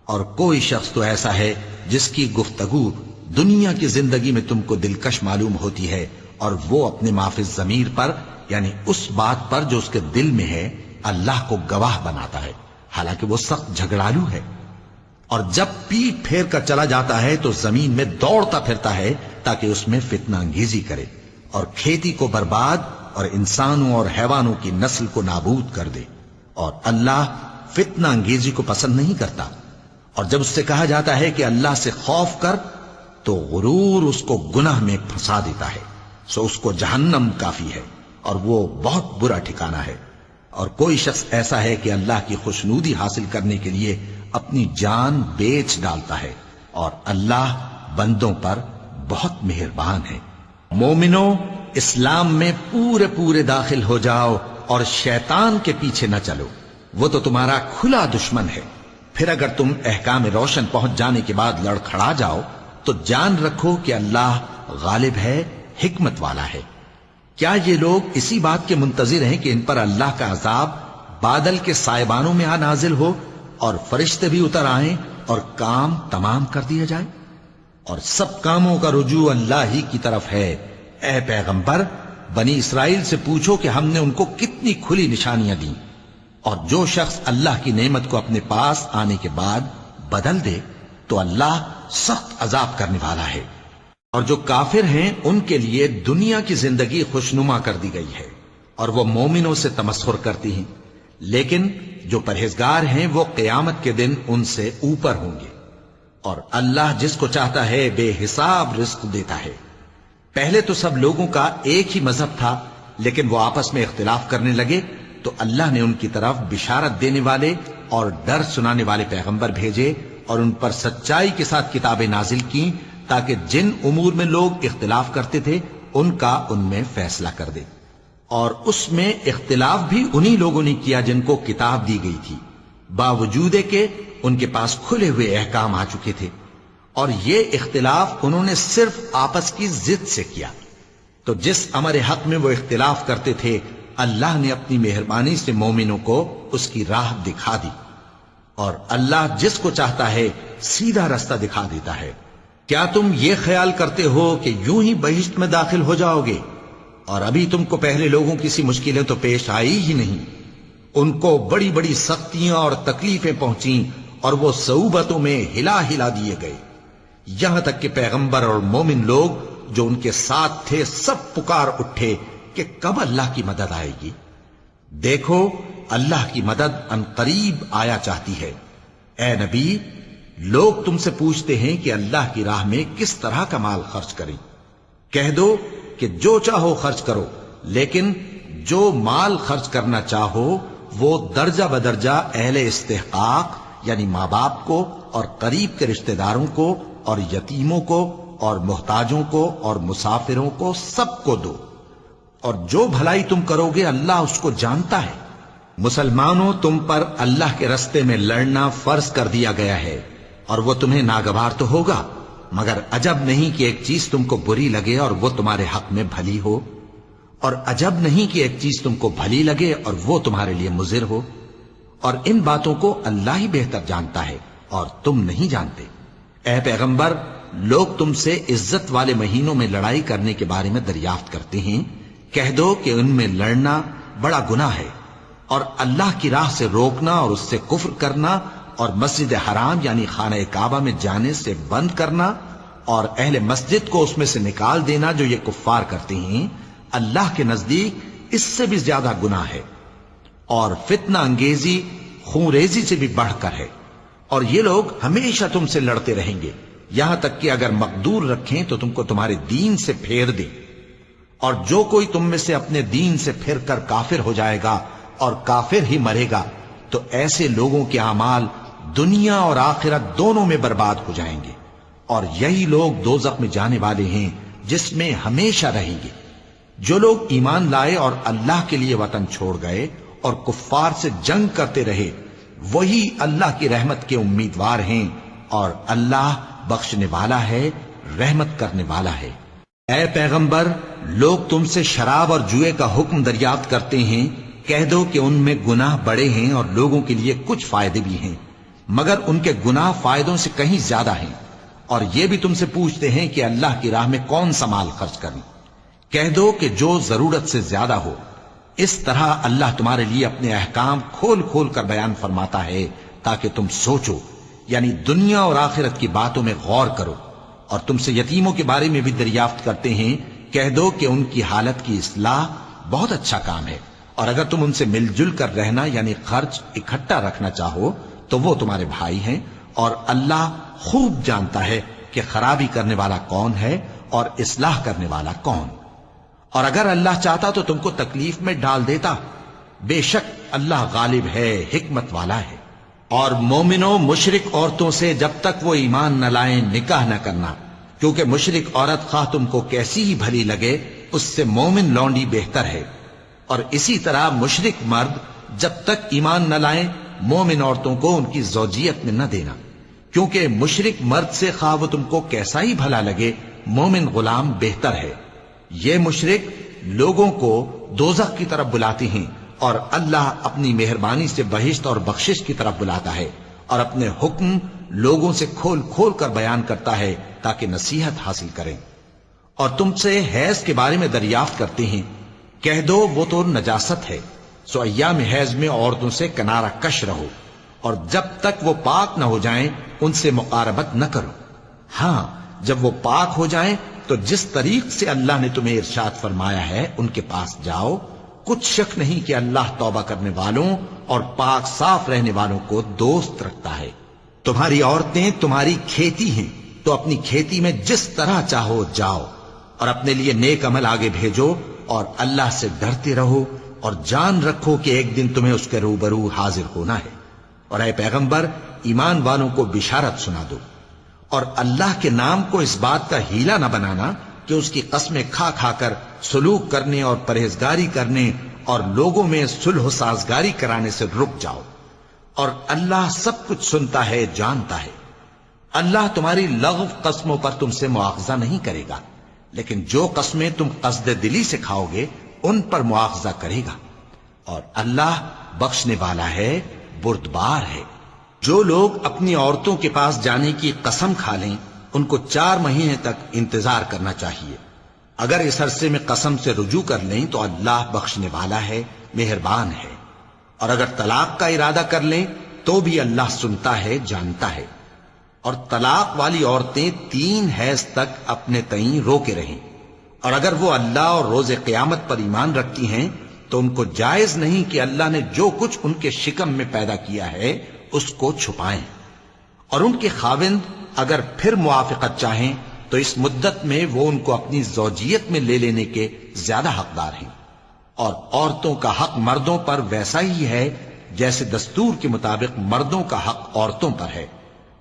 [SPEAKER 2] اور کوئی شخص تو ایسا ہے جس کی گفتگو دنیا کی زندگی میں تم کو دلکش معلوم ہوتی ہے اور وہ اپنے معافی ضمیر پر یعنی اس بات پر جو اس کے دل میں ہے اللہ کو گواہ بناتا ہے، حالانکہ وہ سخت جھگڑالو ہے۔ اور جب پیٹ پھیر کر چلا جاتا ہے تو زمین میں دوڑتا پھرتا ہے تاکہ اس میں فتنہ انگیزی کرے اور کھیتی کو برباد اور انسانوں اور حیوانوں کی نسل کو نابود کر دے، اور اللہ فتنہ انگیزی کو پسند نہیں کرتا۔ اور جب اس سے کہا جاتا ہے کہ اللہ سے خوف کر تو غرور اس کو گناہ میں پھنسا دیتا ہے، سو اس کو جہنم کافی ہے اور وہ بہت برا ٹھکانہ ہے۔ اور کوئی شخص ایسا ہے کہ اللہ کی خوشنودی حاصل کرنے کے لیے اپنی جان بیچ ڈالتا ہے، اور اللہ بندوں پر بہت مہربان ہے۔ مومنو، اسلام میں پورے داخل ہو جاؤ اور شیطان کے پیچھے نہ چلو، وہ تو تمہارا کھلا دشمن ہے۔ پھر اگر تم احکام روشن پہنچ جانے کے بعد لڑکھڑا جاؤ تو جان رکھو کہ اللہ غالب ہے، حکمت والا ہے۔ کیا یہ لوگ اسی بات کے منتظر ہیں کہ ان پر اللہ کا عذاب بادل کے سائبانوں میں آ نازل ہو اور فرشتے بھی اتر آئیں اور کام تمام کر دیا جائے؟ اور سب کاموں کا رجوع اللہ ہی کی طرف ہے۔ اے پیغمبر، بنی اسرائیل سے پوچھو کہ ہم نے ان کو کتنی کھلی نشانیاں دیں، اور جو شخص اللہ کی نعمت کو اپنے پاس آنے کے بعد بدل دے تو اللہ سخت عذاب کرنے والا ہے۔ اور جو کافر ہیں ان کے لیے دنیا کی زندگی خوشنما کر دی گئی ہے اور وہ مومنوں سے تمسخر کرتی ہیں، لیکن جو پرہیزگار ہیں وہ قیامت کے دن ان سے اوپر ہوں گے۔ اور اللہ جس کو چاہتا ہے بے حساب رزق دیتا ہے۔ پہلے تو سب لوگوں کا ایک ہی مذہب تھا، لیکن وہ آپس میں اختلاف کرنے لگے تو اللہ نے ان کی طرف بشارت دینے والے اور ڈر سنانے والے پیغمبر بھیجے اور ان پر سچائی کے ساتھ کتابیں نازل کی تاکہ جن امور میں لوگ اختلاف کرتے تھے ان کا ان میں فیصلہ کر دے۔ اور اس میں اختلاف بھی انہی لوگوں نے کیا جن کو کتاب دی گئی تھی، باوجود کہ ان کے پاس کھلے ہوئے احکام آ چکے تھے، اور یہ اختلاف انہوں نے صرف آپس کی ضد سے کیا۔ تو جس امر حق میں وہ اختلاف کرتے تھے اللہ نے اپنی مہربانی سے مومنوں کو اس کی راہ دکھا دی، اور اللہ جس کو چاہتا ہے سیدھا رستہ دکھا دیتا ہے۔ کیا تم یہ خیال کرتے ہو کہ یوں ہی بہشت میں داخل ہو جاؤ گے، اور ابھی تم کو پہلے لوگوں کی سی مشکلیں تو پیش آئی ہی نہیں؟ ان کو بڑی بڑی سختیاں اور تکلیفیں پہنچیں اور وہ صعوبتوں میں ہلا ہلا دیے گئے، یہاں تک کہ پیغمبر اور مومن لوگ جو ان کے ساتھ تھے سب پکار اٹھے کہ کب اللہ کی مدد آئے گی۔ دیکھو اللہ کی مدد ان قریب آیا چاہتی ہے۔ اے نبی، لوگ تم سے پوچھتے ہیں کہ اللہ کی راہ میں کس طرح کا مال خرچ کریں۔ کہہ دو کہ جو چاہو خرچ کرو، لیکن جو مال خرچ کرنا چاہو وہ درجہ بدرجہ اہل استحقاق یعنی ماں باپ کو اور قریب کے رشتہ داروں کو اور یتیموں کو اور محتاجوں کو اور مسافروں کو سب کو دو، اور جو بھلائی تم کرو گے اللہ اس کو جانتا ہے۔ مسلمانوں، تم پر اللہ کے رستے میں لڑنا فرض کر دیا گیا ہے، اور وہ تمہیں ناگوار تو ہوگا، مگر عجب نہیں کہ ایک چیز تم کو بری لگے اور وہ تمہارے حق میں بھلی ہو، اور عجب نہیں کہ ایک چیز تم کو بھلی لگے اور وہ تمہارے لیے مضر ہو، اور ان باتوں کو اللہ ہی بہتر جانتا ہے اور تم نہیں جانتے۔ اے پیغمبر، لوگ تم سے عزت والے مہینوں میں لڑائی کرنے کے بارے میں دریافت کرتے ہیں، کہہ دو کہ ان میں لڑنا بڑا گناہ ہے، اور اللہ کی راہ سے روکنا اور اس سے کفر کرنا اور مسجد حرام یعنی خانہ کعبہ میں جانے سے بند کرنا اور اہل مسجد کو اس میں سے نکال دینا جو یہ کفار کرتے ہیں، اللہ کے نزدیک اس سے بھی زیادہ گناہ ہے، اور فتنہ انگیزی خون ریزی سے بھی بڑھ کر ہے۔ اور یہ لوگ ہمیشہ تم سے لڑتے رہیں گے، یہاں تک کہ اگر مقدور رکھیں تو تم کو تمہارے دین سے پھیر دیں، اور جو کوئی تم میں سے اپنے دین سے پھر کر کافر ہو جائے گا اور کافر ہی مرے گا تو ایسے لوگوں کے اعمال دنیا اور آخرت دونوں میں برباد ہو جائیں گے، اور یہی لوگ دوزخ میں جانے والے ہیں جس میں ہمیشہ رہیں گے۔ جو لوگ ایمان لائے اور اللہ کے لیے وطن چھوڑ گئے اور کفار سے جنگ کرتے رہے وہی اللہ کی رحمت کے امیدوار ہیں، اور اللہ بخشنے والا ہے، رحمت کرنے والا ہے۔ اے پیغمبر، لوگ تم سے شراب اور جوئے کا حکم دریافت کرتے ہیں، کہہ دو کہ ان میں گناہ بڑے ہیں اور لوگوں کے لیے کچھ فائدے بھی ہیں، مگر ان کے گناہ فائدوں سے کہیں زیادہ ہیں۔ اور یہ بھی تم سے پوچھتے ہیں کہ اللہ کی راہ میں کون سا مال خرچ کریں، کہہ دو کہ جو ضرورت سے زیادہ ہو. اس طرح اللہ تمہارے لیے اپنے احکام کھول کھول کر بیان فرماتا ہے تاکہ تم سوچو، یعنی دنیا اور آخرت کی باتوں میں غور کرو. اور تم سے یتیموں کے بارے میں بھی دریافت کرتے ہیں، کہہ دو کہ ان کی حالت کی اصلاح بہت اچھا کام ہے، اور اگر تم ان سے مل جل کر رہنا یعنی خرچ اکٹھا رکھنا چاہو تو وہ تمہارے بھائی ہیں، اور اللہ خوب جانتا ہے کہ خرابی کرنے والا کون ہے اور اصلاح کرنے والا کون. اور اگر اللہ چاہتا تو تم کو تکلیف میں ڈال دیتا، بے شک اللہ غالب ہے، حکمت والا ہے. اور مومنوں مشرک عورتوں سے جب تک وہ ایمان نہ لائیں نکاح نہ کرنا، کیونکہ مشرک عورت خواہ تم کو کیسی ہی بھلی لگے اس سے مومن لونڈی بہتر ہے. اور اسی طرح مشرک مرد جب تک ایمان نہ لائیں مومن عورتوں کو ان کی زوجیت میں نہ دینا، کیونکہ مشرک مرد سے خواہ وہ تم کو کیسا ہی بھلا لگے مومن غلام بہتر ہے. یہ مشرک لوگوں کو دوزخ کی طرف بلاتے ہیں، اور اللہ اپنی مہربانی سے بہشت اور بخشش کی طرف بلاتا ہے، اور اپنے حکم لوگوں سے کھول کھول کر بیان کرتا ہے تاکہ نصیحت حاصل کریں. اور تم سے حیض کے بارے میں دریافت کرتے ہیں، کہہ دو وہ تو نجاست ہے، سو ایام حیض میں عورتوں سے کنارہ کش رہو، اور جب تک وہ پاک نہ ہو جائیں ان سے مقاربت نہ کرو. ہاں جب وہ پاک ہو جائیں تو جس طریق سے اللہ نے تمہیں ارشاد فرمایا ہے ان کے پاس جاؤ. کچھ شک نہیں کہ اللہ توبہ کرنے والوں اور پاک صاف رہنے والوں کو دوست رکھتا ہے. تمہاری عورتیں تمہاری کھیتی ہیں، تو اپنی کھیتی میں جس طرح چاہو جاؤ، اور اپنے لیے نیک عمل آگے بھیجو، اور اللہ سے ڈرتے رہو، اور جان رکھو کہ ایک دن تمہیں اس کے روبرو حاضر ہونا ہے. اور اے پیغمبر ایمان والوں کو بشارت سنا دو، اور اللہ کے نام کو اس بات کا ہیلا نہ بنانا کہ اس کی قسمیں کھا کھا کر سلوک کرنے اور پرہیزگاری کرنے اور لوگوں میں صلح و سازگاری کرانے سے رک جاؤ. اور اللہ سب کچھ سنتا ہے، جانتا ہے. اللہ تمہاری لغو قسموں پر تم سے مواخذہ نہیں کرے گا، لیکن جو قسمیں تم قصد دلی سے کھاؤ گے ان پر مواخذہ کرے گا. اور اللہ بخشنے والا ہے، بردبار ہے. جو لوگ اپنی عورتوں کے پاس جانے کی قسم کھا لیں ان کو 4 مہینے تک انتظار کرنا چاہیے. اگر اس عرصے میں قسم سے رجوع کر لیں تو اللہ بخشنے والا ہے، مہربان ہے. اور اگر طلاق کا ارادہ کر لیں تو بھی اللہ سنتا ہے، جانتا ہے. اور طلاق والی عورتیں 3 حیض تک اپنے تئیں روکے رہیں، اور اگر وہ اللہ اور روز قیامت پر ایمان رکھتی ہیں تو ان کو جائز نہیں کہ اللہ نے جو کچھ ان کے شکم میں پیدا کیا ہے اس کو چھپائیں. اور ان کے خاوند اگر پھر موافقت چاہیں تو اس مدت میں وہ ان کو اپنی زوجیت میں لے لینے کے زیادہ حقدار ہیں. اور عورتوں کا حق مردوں پر ویسا ہی ہے جیسے دستور کے مطابق مردوں کا حق عورتوں پر ہے.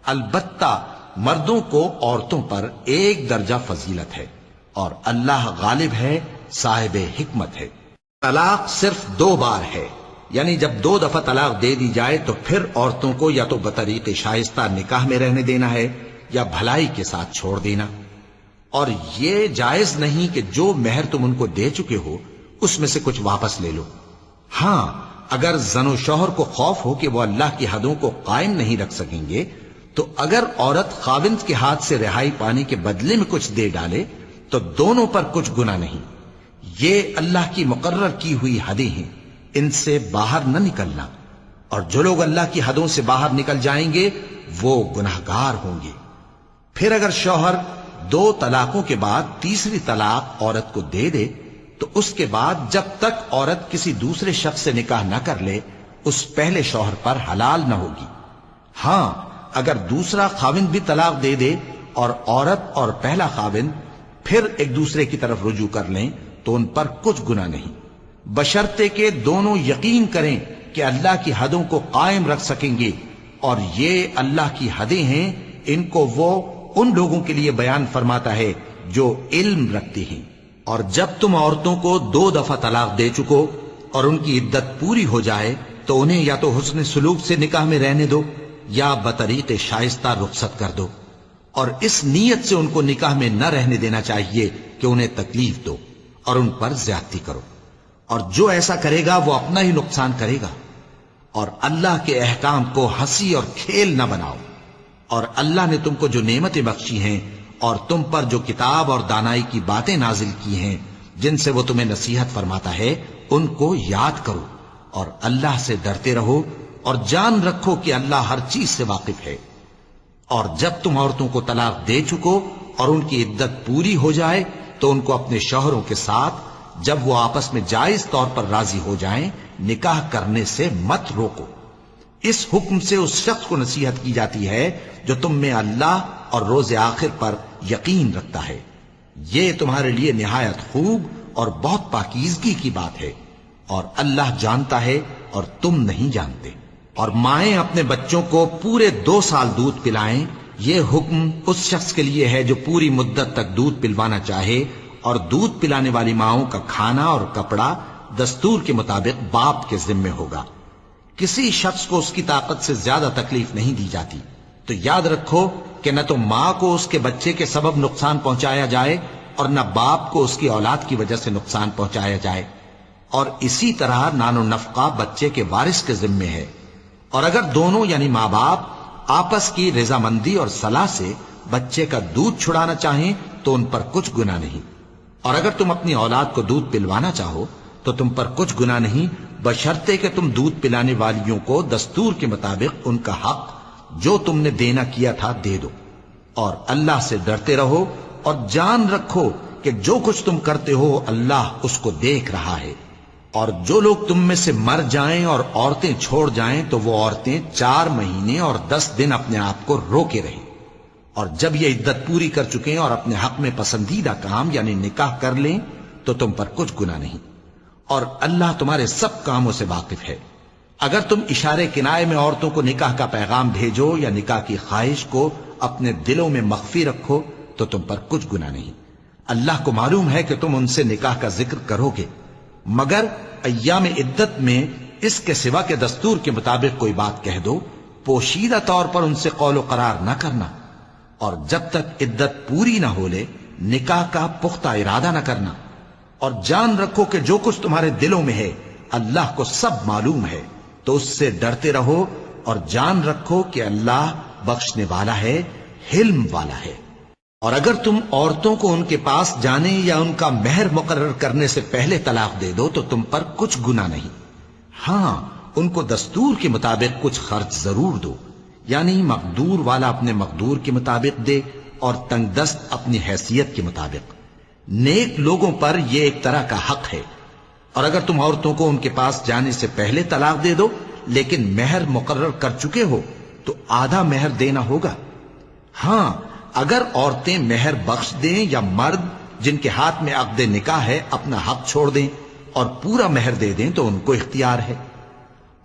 [SPEAKER 2] البتہ مردوں کو عورتوں پر 1 درجہ فضیلت ہے، اور اللہ غالب ہے، صاحب حکمت ہے. طلاق صرف 2 بار ہے، یعنی جب 2 دفعہ طلاق دے دی جائے تو پھر عورتوں کو یا تو بطریق شائستہ نکاح میں رہنے دینا ہے یا بھلائی کے ساتھ چھوڑ دینا. اور یہ جائز نہیں کہ جو مہر تم ان کو دے چکے ہو اس میں سے کچھ واپس لے لو. ہاں اگر زن و شوہر کو خوف ہو کہ وہ اللہ کی حدوں کو قائم نہیں رکھ سکیں گے تو اگر عورت خاوند کے ہاتھ سے رہائی پانے کے بدلے میں کچھ دے ڈالے تو دونوں پر کچھ گناہ نہیں. یہ اللہ کی مقرر کی ہوئی حدیں ہیں، ان سے باہر نہ نکلنا. اور جو لوگ اللہ کی حدوں سے باہر نکل جائیں گے وہ گناہگار ہوں گے. پھر اگر شوہر 2 طلاقوں کے بعد تیسری طلاق عورت کو دے دے تو اس کے بعد جب تک عورت کسی دوسرے شخص سے نکاح نہ کر لے اس پہلے شوہر پر حلال نہ ہوگی. ہاں اگر دوسرا خاوند بھی طلاق دے دے اور عورت اور پہلا خاوند پھر ایک دوسرے کی طرف رجوع کر لیں تو ان پر کچھ گناہ نہیں، بشرطے کہ دونوں یقین کریں کہ اللہ کی حدوں کو قائم رکھ سکیں گے. اور یہ اللہ کی حدیں ہیں، ان کو وہ ان لوگوں کے لیے بیان فرماتا ہے جو علم رکھتے ہیں. اور جب تم عورتوں کو 2 دفعہ طلاق دے چکو اور ان کی عدت پوری ہو جائے تو انہیں یا تو حسن سلوک سے نکاح میں رہنے دو یا بطریق شائستہ رخصت کر دو. اور اس نیت سے ان کو نکاح میں نہ رہنے دینا چاہیے کہ انہیں تکلیف دو اور ان پر زیادتی کرو. اور جو ایسا کرے گا وہ اپنا ہی نقصان کرے گا. اور اللہ کے احکام کو ہنسی اور کھیل نہ بناؤ. اور اللہ نے تم کو جو نعمتیں بخشی ہیں اور تم پر جو کتاب اور دانائی کی باتیں نازل کی ہیں جن سے وہ تمہیں نصیحت فرماتا ہے ان کو یاد کرو، اور اللہ سے ڈرتے رہو، اور جان رکھو کہ اللہ ہر چیز سے واقف ہے۔ اور جب تم عورتوں کو طلاق دے چکو اور ان کی عدت پوری ہو جائے تو ان کو اپنے شوہروں کے ساتھ جب وہ آپس میں جائز طور پر راضی ہو جائیں نکاح کرنے سے مت روکو۔ اس حکم سے اس شخص کو نصیحت کی جاتی ہے جو تم میں اللہ اور روز آخر پر یقین رکھتا ہے۔ یہ تمہارے لیے نہایت خوب اور بہت پاکیزگی کی بات ہے، اور اللہ جانتا ہے اور تم نہیں جانتے۔ اور مائیں اپنے بچوں کو پورے 2 سال دودھ پلائیں، یہ حکم اس شخص کے لیے ہے جو پوری مدت تک دودھ پلوانا چاہے، اور دودھ پلانے والی ماؤں کا کھانا اور کپڑا دستور کے مطابق باپ کے ذمے ہوگا۔ کسی شخص کو اس کی طاقت سے زیادہ تکلیف نہیں دی جاتی، تو یاد رکھو کہ نہ تو ماں کو اس کے بچے کے سبب نقصان پہنچایا جائے اور نہ باپ کو اس کی اولاد کی وجہ سے نقصان پہنچایا جائے، اور اسی طرح نان و نفقہ بچے کے وارث کے ذمے ہے۔ اور اگر دونوں یعنی ماں باپ آپس کی رضامندی اور صلاح سے بچے کا دودھ چھڑانا چاہیں تو ان پر کچھ گناہ نہیں، اور اگر تم اپنی اولاد کو دودھ پلوانا چاہو تو تم پر کچھ گناہ نہیں، بشرطے کہ تم دودھ پلانے والیوں کو دستور کے مطابق ان کا حق جو تم نے دینا کیا تھا دے دو۔ اور اللہ سے ڈرتے رہو اور جان رکھو کہ جو کچھ تم کرتے ہو اللہ اس کو دیکھ رہا ہے۔ اور جو لوگ تم میں سے مر جائیں اور عورتیں چھوڑ جائیں تو وہ عورتیں 4 مہینے اور 10 دن اپنے آپ کو روکے رہیں، اور جب یہ عدت پوری کر چکیں اور اپنے حق میں پسندیدہ کام یعنی نکاح کر لیں تو تم پر کچھ گناہ نہیں، اور اللہ تمہارے سب کاموں سے واقف ہے۔ اگر تم اشارے کنائے میں عورتوں کو نکاح کا پیغام بھیجو یا نکاح کی خواہش کو اپنے دلوں میں مخفی رکھو تو تم پر کچھ گناہ نہیں۔ اللہ کو معلوم ہے کہ تم ان سے نکاح کا ذکر کرو گے، مگر ایام عدت میں اس کے سوا کے دستور کے مطابق کوئی بات کہہ دو، پوشیدہ طور پر ان سے قول و قرار نہ کرنا، اور جب تک عدت پوری نہ ہو لے نکاح کا پختہ ارادہ نہ کرنا۔ اور جان رکھو کہ جو کچھ تمہارے دلوں میں ہے اللہ کو سب معلوم ہے، تو اس سے ڈرتے رہو اور جان رکھو کہ اللہ بخشنے والا ہے، حلم والا ہے۔ اور اگر تم عورتوں کو ان کے پاس جانے یا ان کا مہر مقرر کرنے سے پہلے طلاق دے دو تو تم پر کچھ گناہ نہیں، ہاں ان کو دستور کے مطابق کچھ خرچ ضرور دو، یعنی مقدور والا اپنے مقدور کے مطابق دے اور تنگ دست اپنی حیثیت کے مطابق۔ نیک لوگوں پر یہ ایک طرح کا حق ہے۔ اور اگر تم عورتوں کو ان کے پاس جانے سے پہلے طلاق دے دو لیکن مہر مقرر کر چکے ہو تو آدھا مہر دینا ہوگا۔ ہاں اگر عورتیں مہر بخش دیں یا مرد جن کے ہاتھ میں عقد نکاح ہے اپنا حق چھوڑ دیں اور پورا مہر دے دیں تو ان کو اختیار ہے۔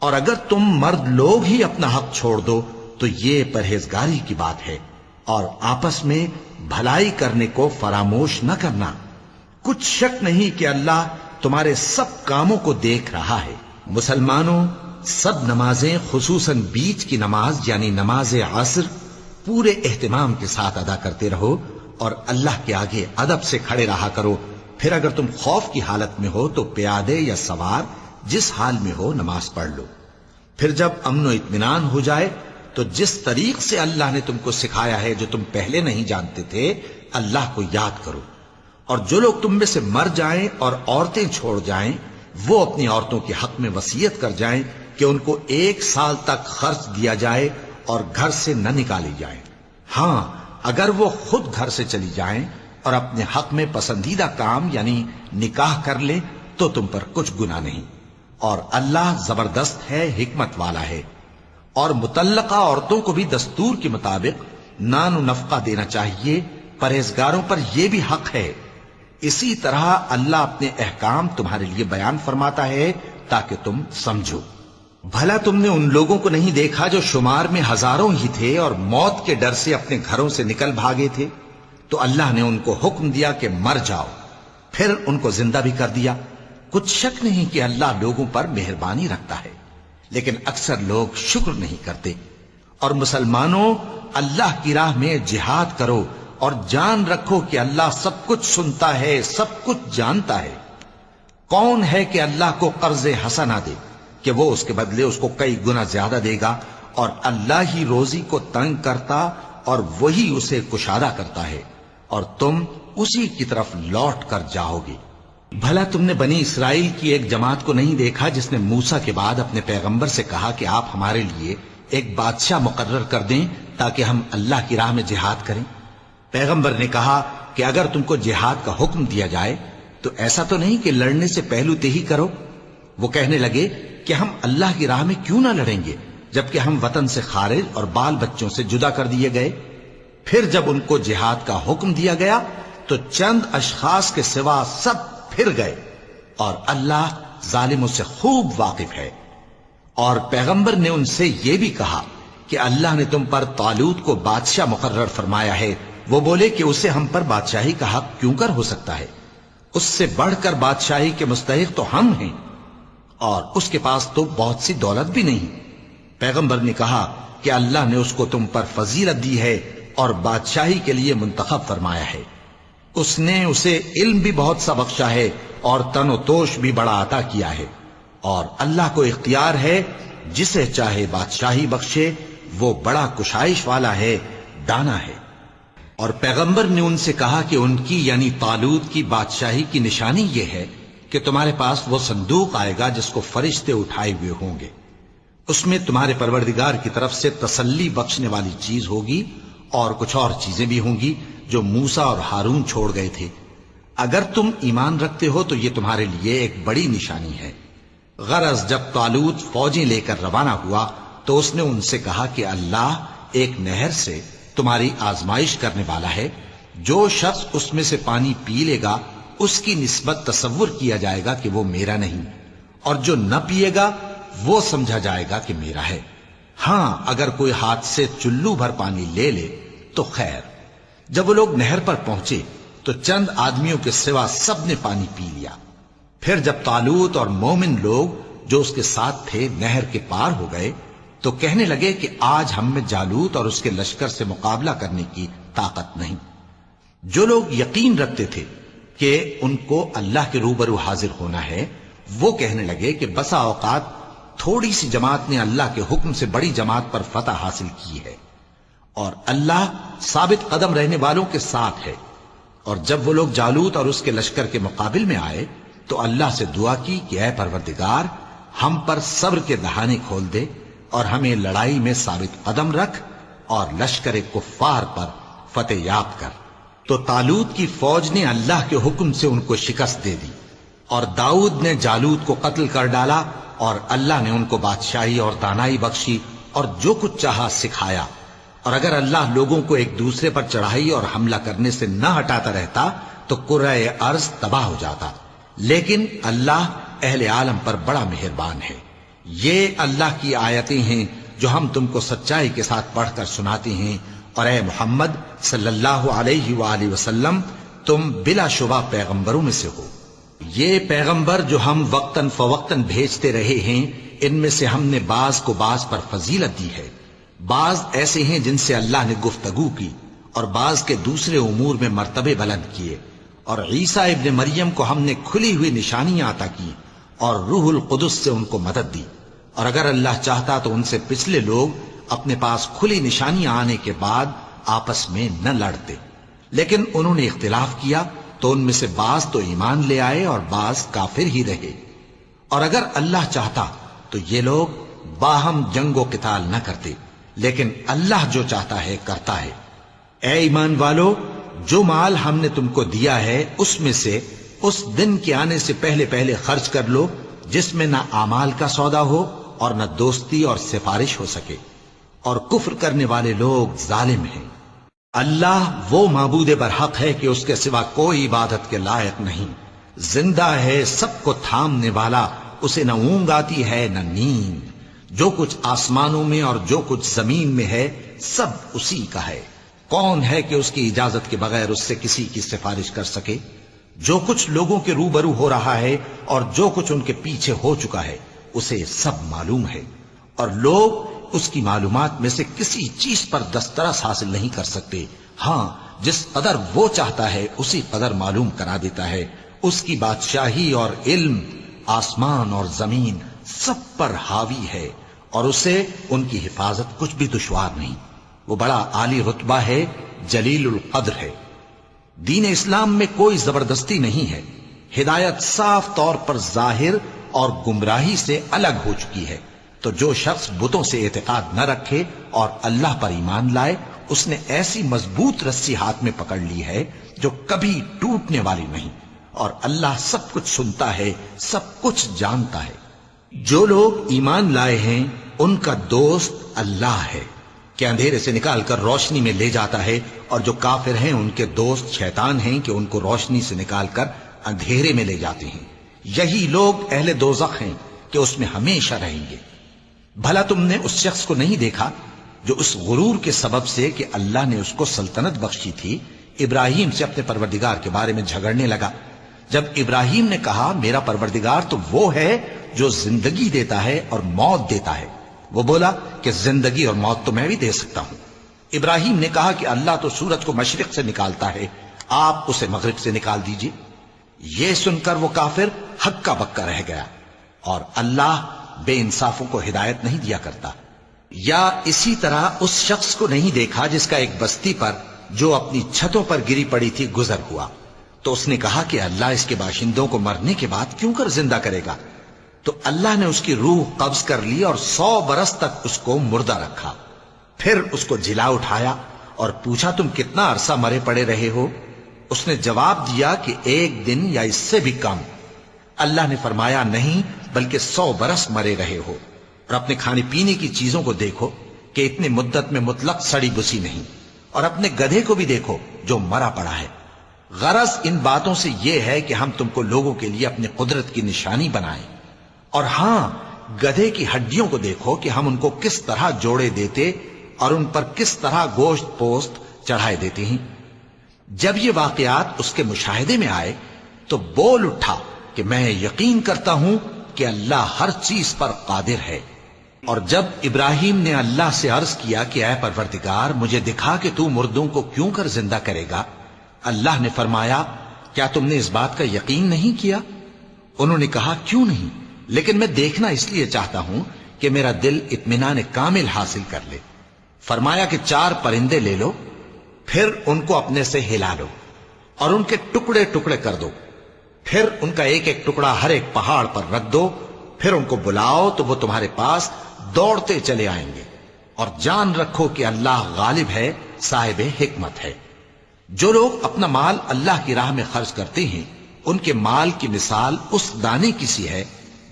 [SPEAKER 2] اور اگر تم مرد لوگ ہی اپنا حق چھوڑ دو تو یہ پرہیزگاری کی بات ہے، اور آپس میں بھلائی کرنے کو فراموش نہ کرنا۔ کچھ شک نہیں کہ اللہ تمہارے سب کاموں کو دیکھ رہا ہے۔ مسلمانوں، سب نمازیں خصوصاً بیچ کی نماز یعنی نماز عصر پورے اہتمام کے ساتھ ادا کرتے رہو اور اللہ کے آگے ادب سے کھڑے رہا کرو۔ پھر اگر تم خوف کی حالت میں ہو تو پیادے یا سوار جس حال میں ہو نماز پڑھ لو۔ پھر جب امن و اطمینان ہو جائے تو جس طریق سے اللہ نے تم کو سکھایا ہے جو تم پہلے نہیں جانتے تھے اللہ کو یاد کرو۔ اور جو لوگ تم میں سے مر جائیں اور عورتیں چھوڑ جائیں وہ اپنی عورتوں کے حق میں وصیت کر جائیں کہ ان کو 1 سال تک خرچ دیا جائے اور گھر سے نہ نکالی جائیں۔ ہاں اگر وہ خود گھر سے چلی جائیں اور اپنے حق میں پسندیدہ کام یعنی نکاح کر لیں تو تم پر کچھ گناہ نہیں، اور اللہ زبردست ہے، حکمت والا ہے۔ اور مطلقہ عورتوں کو بھی دستور کے مطابق نان و نفقہ دینا چاہیے، پرہیزگاروں پر یہ بھی حق ہے۔ اسی طرح اللہ اپنے احکام تمہارے لیے بیان فرماتا ہے تاکہ تم سمجھو۔ بھلا تم نے ان لوگوں کو نہیں دیکھا جو شمار میں ہزاروں ہی تھے اور موت کے ڈر سے اپنے گھروں سے نکل بھاگے تھے؟ تو اللہ نے ان کو حکم دیا کہ مر جاؤ، پھر ان کو زندہ بھی کر دیا۔ کچھ شک نہیں کہ اللہ لوگوں پر مہربانی رکھتا ہے، لیکن اکثر لوگ شکر نہیں کرتے۔ اور مسلمانوں، اللہ کی راہ میں جہاد کرو اور جان رکھو کہ اللہ سب کچھ سنتا ہے، سب کچھ جانتا ہے۔ کون ہے کہ اللہ کو قرض حسنہ دے کہ وہ اس کے بدلے اس کو کئی گنا زیادہ دے گا؟ اور اللہ ہی روزی کو تنگ کرتا اور وہی اسے کشادہ کرتا ہے، اور تم اسی کی طرف لوٹ کر جاؤ گے۔ بھلا تم نے بنی اسرائیل کی ایک جماعت کو نہیں دیکھا جس نے موسیٰ کے بعد اپنے پیغمبر سے کہا کہ آپ ہمارے لیے ایک بادشاہ مقرر کر دیں تاکہ ہم اللہ کی راہ میں جہاد کریں؟ پیغمبر نے کہا کہ اگر تم کو جہاد کا حکم دیا جائے تو ایسا تو نہیں کہ لڑنے سے پہلو تہی کرو۔ وہ کہنے لگے کہ ہم اللہ کی راہ میں کیوں نہ لڑیں گے جبکہ ہم وطن سے خارج اور بال بچوں سے جدا کر دیے گئے۔ پھر جب ان کو جہاد کا حکم دیا گیا تو چند اشخاص کے سوا سب پھر گئے، اور اللہ ظالموں سے خوب واقف ہے۔ اور پیغمبر نے ان سے یہ بھی کہا کہ اللہ نے تم پر طالوت کو بادشاہ مقرر فرمایا ہے۔ وہ بولے کہ اسے ہم پر بادشاہی کا حق کیوں کر ہو سکتا ہے؟ اس سے بڑھ کر بادشاہی کے مستحق تو ہم ہیں، اور اس کے پاس تو بہت سی دولت بھی نہیں۔ پیغمبر نے کہا کہ اللہ نے اس کو تم پر فضیلت دی ہے اور بادشاہی کے لیے منتخب فرمایا ہے۔ اس نے اسے علم بھی بہت سا بخشا ہے اور تن و توش بھی بڑا عطا کیا ہے، اور اللہ کو اختیار ہے جسے چاہے بادشاہی بخشے، وہ بڑا کشائش والا ہے، دانا ہے۔ اور پیغمبر نے ان سے کہا کہ ان کی یعنی طالوت کی بادشاہی کی نشانی یہ ہے کہ تمہارے پاس وہ صندوق آئے گا جس کو فرشتے اٹھائے ہوئے ہوں گے۔ اس میں تمہارے پروردگار کی طرف سے تسلی بخشنے والی چیز ہوگی اور کچھ اور چیزیں بھی ہوں گی جو موسیٰ اور ہارون چھوڑ گئے تھے۔ اگر تم ایمان رکھتے ہو تو یہ تمہارے لیے ایک بڑی نشانی ہے۔ غرض جب طالوت فوجیں لے کر روانہ ہوا تو اس نے ان سے کہا کہ اللہ ایک نہر سے تمہاری آزمائش کرنے والا ہے، جو شخص اس میں سے پانی پی لے گا اس کی نسبت تصور کیا جائے گا کہ وہ میرا نہیں، اور جو نہ پیے گا وہ سمجھا جائے گا کہ میرا ہے۔ ہاں اگر کوئی ہاتھ سے چلو بھر پانی لے لے تو خیر۔ جب وہ لوگ نہر پر پہنچے تو چند آدمیوں کے سوا سب نے پانی پی لیا۔ پھر جب طالوت اور مومن لوگ جو اس کے ساتھ تھے نہر کے پار ہو گئے تو کہنے لگے کہ آج ہم میں جالوت اور اس کے لشکر سے مقابلہ کرنے کی طاقت نہیں۔ جو لوگ یقین رکھتے تھے کہ ان کو اللہ کے روبرو حاضر ہونا ہے، وہ کہنے لگے کہ بسا اوقات تھوڑی سی جماعت نے اللہ کے حکم سے بڑی جماعت پر فتح حاصل کی ہے، اور اللہ ثابت قدم رہنے والوں کے ساتھ ہے۔ اور جب وہ لوگ جالوت اور اس کے لشکر کے مقابل میں آئے تو اللہ سے دعا کی کہ اے پروردگار، ہم پر صبر کے دہانے کھول دے اور ہمیں لڑائی میں ثابت قدم رکھ اور لشکر کفار پر فتح یاب کر۔ تو طالوت کی فوج نے اللہ کے حکم سے ان کو شکست دے دی، اور داؤد نے جالوت کو قتل کر ڈالا، اور اللہ نے ان کو بادشاہی اور دانائی بخشی اور جو کچھ چاہا سکھایا۔ اور اگر اللہ لوگوں کو ایک دوسرے پر چڑھائی اور حملہ کرنے سے نہ ہٹاتا رہتا تو کرۂ ارض تباہ ہو جاتا، لیکن اللہ اہل عالم پر بڑا مہربان ہے۔ یہ اللہ کی آیتیں ہیں جو ہم تم کو سچائی کے ساتھ پڑھ کر سناتے ہیں، اور اے محمد صلی اللہ علیہ وآلہ وسلم تم بلا شبہ پیغمبروں میں سے ہو۔ یہ پیغمبر جو ہم وقتاً فوقتاً بھیجتے رہے ہیں، ان میں سے ہم نے بعض کو بعض پر فضیلت دی ہے۔ بعض ایسے ہیں جن سے اللہ نے گفتگو کی، اور بعض کے دوسرے امور میں مرتبے بلند کیے۔ اور عیسیٰ ابن مریم کو ہم نے کھلی ہوئی نشانیاں عطا کی اور روح القدس سے ان کو مدد دی، اور اگر اللہ چاہتا تو ان سے پچھلے لوگ اپنے پاس کھلی نشانیاں آنے کے بعد آپس میں نہ لڑتے، لیکن انہوں نے اختلاف کیا تو ان میں سے بعض تو ایمان لے آئے اور بعض کافر ہی رہے۔ اور اگر اللہ چاہتا تو یہ لوگ باہم جنگ و قتال نہ کرتے، لیکن اللہ جو چاہتا ہے کرتا ہے۔ اے ایمان والو، جو مال ہم نے تم کو دیا ہے اس میں سے اس دن کے آنے سے پہلے پہلے خرچ کر لو جس میں نہ اعمال کا سودا ہو اور نہ دوستی اور سفارش ہو سکے، اور کفر کرنے والے لوگ ظالم ہیں۔ اللہ وہ معبود برحق ہے کہ اس کے سوا کوئی عبادت کے لائق نہیں، زندہ ہے، سب کو تھامنے والا، اسے نہ اونگ آتی ہے نہ نیند۔ جو کچھ آسمانوں میں اور جو کچھ زمین میں ہے سب اسی کا ہے۔ کون ہے کہ اس کی اجازت کے بغیر اس سے کسی کی سفارش کر سکے؟ جو کچھ لوگوں کے روبرو ہو رہا ہے اور جو کچھ ان کے پیچھے ہو چکا ہے اسے سب معلوم ہے، اور لوگ اس کی معلومات میں سے کسی چیز پر دسترس حاصل نہیں کر سکتے۔ ہاں جس قدر وہ چاہتا ہے اسی قدر معلوم کرا دیتا ہے۔ اس کی بادشاہی اور علم آسمان اور زمین سب پر حاوی ہے، اور اسے ان کی حفاظت کچھ بھی دشوار نہیں۔ وہ بڑا عالی رتبہ ہے، جلیل القدر ہے۔ دین اسلام میں کوئی زبردستی نہیں ہے، ہدایت صاف طور پر ظاہر اور گمراہی سے الگ ہو چکی ہے۔ تو جو شخص بتوں سے اعتقاد نہ رکھے اور اللہ پر ایمان لائے، اس نے ایسی مضبوط رسی ہاتھ میں پکڑ لی ہے جو کبھی ٹوٹنے والی نہیں، اور اللہ سب کچھ سنتا ہے، سب کچھ جانتا ہے۔ جو لوگ ایمان لائے ہیں ان کا دوست اللہ ہے کہ اندھیرے سے نکال کر روشنی میں لے جاتا ہے، اور جو کافر ہیں ان کے دوست شیطان ہیں کہ ان کو روشنی سے نکال کر اندھیرے میں لے جاتے ہیں۔ یہی لوگ اہل دوزخ ہیں کہ اس میں ہمیشہ رہیں گے۔ بھلا تم نے اس شخص کو نہیں دیکھا جو اس غرور کے سبب سے کہ اللہ نے اس کو سلطنت بخشی تھی، ابراہیم سے اپنے پروردگار کے بارے میں جھگڑنے لگا؟ جب ابراہیم نے کہا میرا پروردگار تو وہ ہے جو زندگی دیتا ہے اور موت دیتا ہے، وہ بولا کہ زندگی اور موت تو میں بھی دے سکتا ہوں۔ ابراہیم نے کہا کہ اللہ تو سورج کو مشرق سے نکالتا ہے، آپ اسے مغرب سے نکال دیجئے۔ یہ سن کر وہ کافر ہکا بکا رہ گیا، اور اللہ بے انصافوں کو ہدایت نہیں دیا کرتا۔ یا اسی طرح اس شخص کو نہیں دیکھا جس کا ایک بستی پر جو اپنی چھتوں پر گری پڑی تھی گزر ہوا، تو اس نے کہا کہ اللہ اس کے باشندوں کو مرنے کے بعد کیوں کر زندہ کرے گا؟ تو اللہ نے اس کی روح قبض کر لی اور 100 برس تک اس کو مردہ رکھا۔ پھر اس کو جلا اٹھایا اور پوچھا تم کتنا عرصہ مرے پڑے رہے ہو؟ اس نے جواب دیا کہ 1 دن یا اس سے بھی کم۔ اللہ نے فرمایا نہیں بلکہ 100 برس مرے رہے ہو، اور اپنے کھانے پینے کی چیزوں کو دیکھو کہ اتنی مدت میں مطلق سڑی بسی نہیں، اور اپنے گدھے کو بھی دیکھو جو مرا پڑا ہے۔ غرض ان باتوں سے یہ ہے کہ ہم تم کو لوگوں کے لیے اپنی قدرت کی نشانی بنائیں۔ اور ہاں، گدھے کی ہڈیوں کو دیکھو کہ ہم ان کو کس طرح جوڑے دیتے اور ان پر کس طرح گوشت پوست چڑھائے دیتے ہیں۔ جب یہ واقعات اس کے مشاہدے میں آئے تو بول اٹھا کہ میں یقین کرتا ہوں کہ اللہ ہر چیز پر قادر ہے۔ اور جب ابراہیم نے اللہ سے عرض کیا کہ اے پروردگار مجھے دکھا کہ تو مردوں کو کیوں کر زندہ کرے گا، اللہ نے فرمایا کیا تم نے اس بات کا یقین نہیں کیا؟ انہوں نے کہا کیوں نہیں، لیکن میں دیکھنا اس لیے چاہتا ہوں کہ میرا دل اطمینان کامل حاصل کر لے۔ فرمایا کہ 4 پرندے لے لو، پھر ان کو اپنے سے ہلا لو اور ان کے ٹکڑے ٹکڑے کر دو، پھر ان کا ایک ایک ٹکڑا ہر ایک پہاڑ پر رکھ دو، پھر ان کو بلاؤ تو وہ تمہارے پاس دوڑتے چلے آئیں گے، اور جان رکھو کہ اللہ غالب ہے، صاحب حکمت ہے۔ جو لوگ اپنا مال اللہ کی راہ میں خرچ کرتے ہیں ان کے مال کی مثال اس دانے کی سی ہے